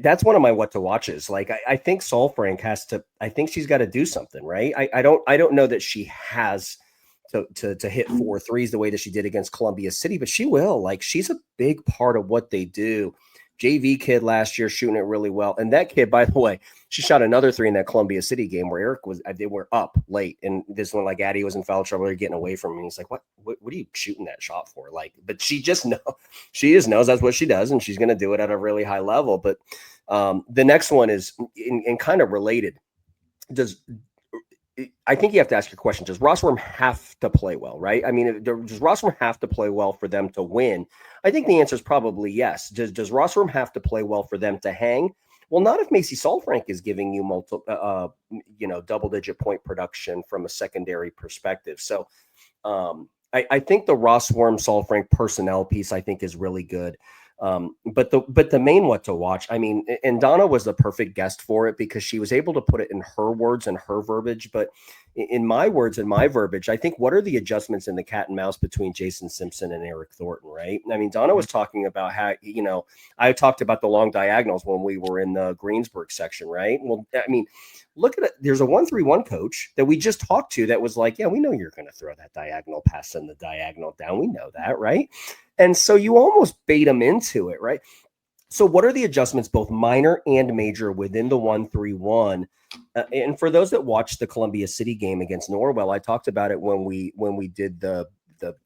that's one of my what to watches. Like I think Saalfrank I think she's got to do something, right? I don't know that she has to hit 4 threes the way that she did against Columbia City, but she will. Like, she's a big part of what they do. JV kid last year shooting it really well. And that kid, by the way, she shot another 3 in that Columbia City game where they were up late. And this one, like, Addie was in foul trouble. They're getting away from me. He's like, what are you shooting that shot for? Like, but she just knows that's what she does. And she's going to do it at a really high level. But the next one is in kind of related. I think you have to ask your question, does Rossworm have to play well, right? I mean, does Rossworm have to play well for them to win? I think the answer is probably yes. Does Rossworm have to play well for them to hang? Well, not if Macie Saalfrank is giving you multiple, double-digit point production from a secondary perspective. So I think the Rossworm Saalfrank personnel piece, I think, is really good. But the main what to watch, I mean, and Donna was the perfect guest for it because she was able to put it in her words and her verbiage. But in my words and my verbiage, I think, what are the adjustments in the cat and mouse between Jason Simpson and Eric Thornton, right? I mean, Donna was talking about how, I talked about the long diagonals when we were in the Greensburg section, right? Well, I mean, look at it. There's a 1-3-1 coach that we just talked to that was like, yeah, we know you're going to throw that diagonal pass and the diagonal down. We know that, right? And so you almost bait them into it, right? So what are the adjustments, both minor and major, within the 1-3-1? And for those that watched the Columbia City game against Norwell, I talked about it when we did the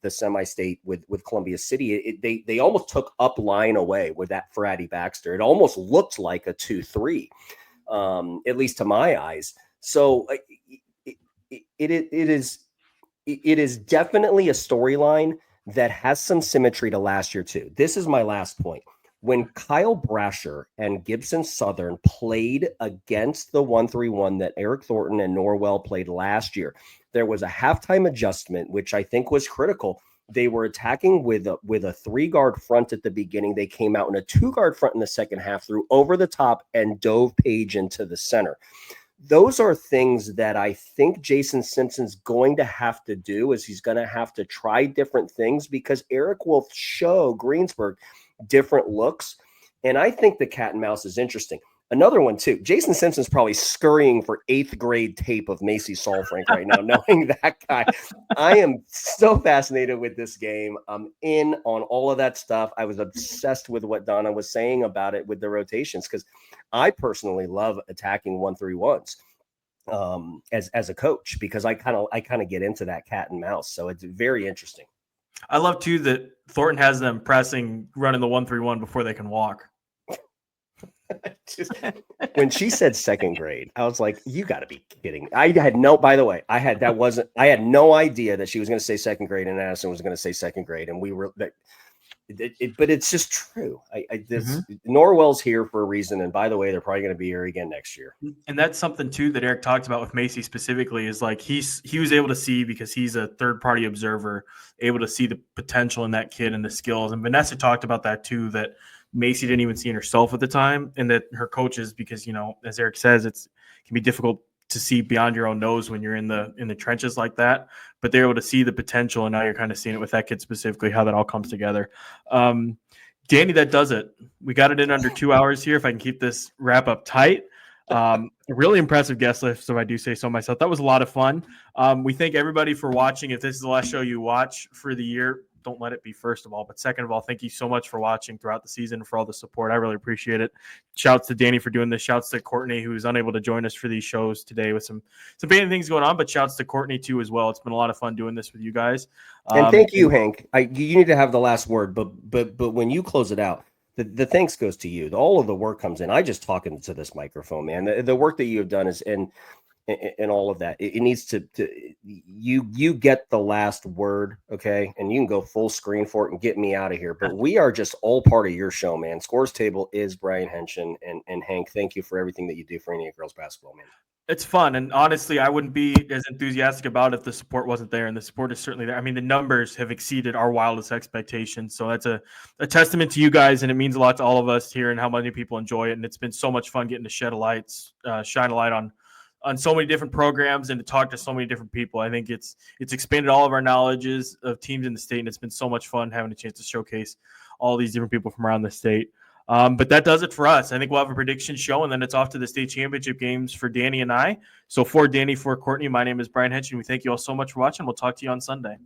semi-state with Columbia City. They almost took up line away with that for Addie Baxter. It almost looked like a 2-3, at least to my eyes. So it is definitely a storyline that has some symmetry to last year too. This is my last point. When Kyle Brasher and Gibson Southern played against the 1-3-1 that Eric Thornton and Norwell played last year, there was a halftime adjustment, which I think was critical. They were attacking with a 3-guard front at the beginning. They came out in a 2-guard front in the second half, threw over the top and dove Page into the center. Those are things that I think Jason Simpson's going to have to do, is he's going to have to try different things because Eric will show Greensburg different looks. And I think the cat and mouse is interesting. Another one too, Jason Simpson's probably scurrying for 8th grade tape of Macie Saalfrank right now, knowing that guy. I am so fascinated with this game. I'm in on all of that stuff. I was obsessed with what Donna was saying about it with the rotations, because I personally love attacking 1-3-1s as a coach, because I kind of get into that cat and mouse. So it's very interesting. I love too that Thornton has them pressing, running the 1-3-1 before they can walk. When she said 2nd grade, I was like, you got to be kidding. I had no idea that she was going to say 2nd grade and Addison was going to say 2nd grade. And we were, but it's just true. Norwell's here for a reason. And by the way, they're probably going to be here again next year. And that's something too that Eric talked about with Macie specifically, is like he was able to see, because he's a third-party observer, able to see the potential in that kid and the skills. And Vanessa talked about that too, that Macie didn't even see in herself at the time, and that her coaches, because, as Eric says, it can be difficult to see beyond your own nose when you're in the trenches like that, but they're able to see the potential. And now you're kind of seeing it with that kid specifically, how that all comes together. Danny, that does it. We got it in under 2 hours here. If I can keep this wrap up tight. Really impressive guest list, if I do say so myself. That was a lot of fun. We thank everybody for watching. If this is the last show you watch for the year, don't let it be, first of all. But second of all, thank you so much for watching throughout the season, for all the support. I really appreciate it. Shouts to Danny for doing this. Shouts to Courtney, who was unable to join us for these shows today with some big things going on, but shouts to Courtney too as well. It's been a lot of fun doing this with you guys. And thank you, Hank. You need to have the last word, but when you close it out, the thanks goes to you. All of the work comes in. I just talk into this microphone, man. The work that you have done is, and and all of that. It needs to you get the last word, okay? And you can go full screen for it and get me out of here. But we are just all part of your show, man. Scores Table is Brian Haenchen and Hank. Thank you for everything that you do for Indiana girls basketball, man. It's fun, and honestly, I wouldn't be as enthusiastic about it if the support wasn't there, and the support is certainly there. I mean, the numbers have exceeded our wildest expectations, so that's a testament to you guys, and it means a lot to all of us here and how many people enjoy it. And it's been so much fun getting to shine a light on so many different programs and to talk to so many different people. I think it's expanded all of our knowledges of teams in the state, and it's been so much fun having a chance to showcase all these different people from around the state. But that does it for us. I think we'll have a prediction show, and then it's off to the state championship games for Danny and I. So for Danny, for Courtney, my name is Brian Haenchen. We thank you all so much for watching. We'll talk to you on Sunday.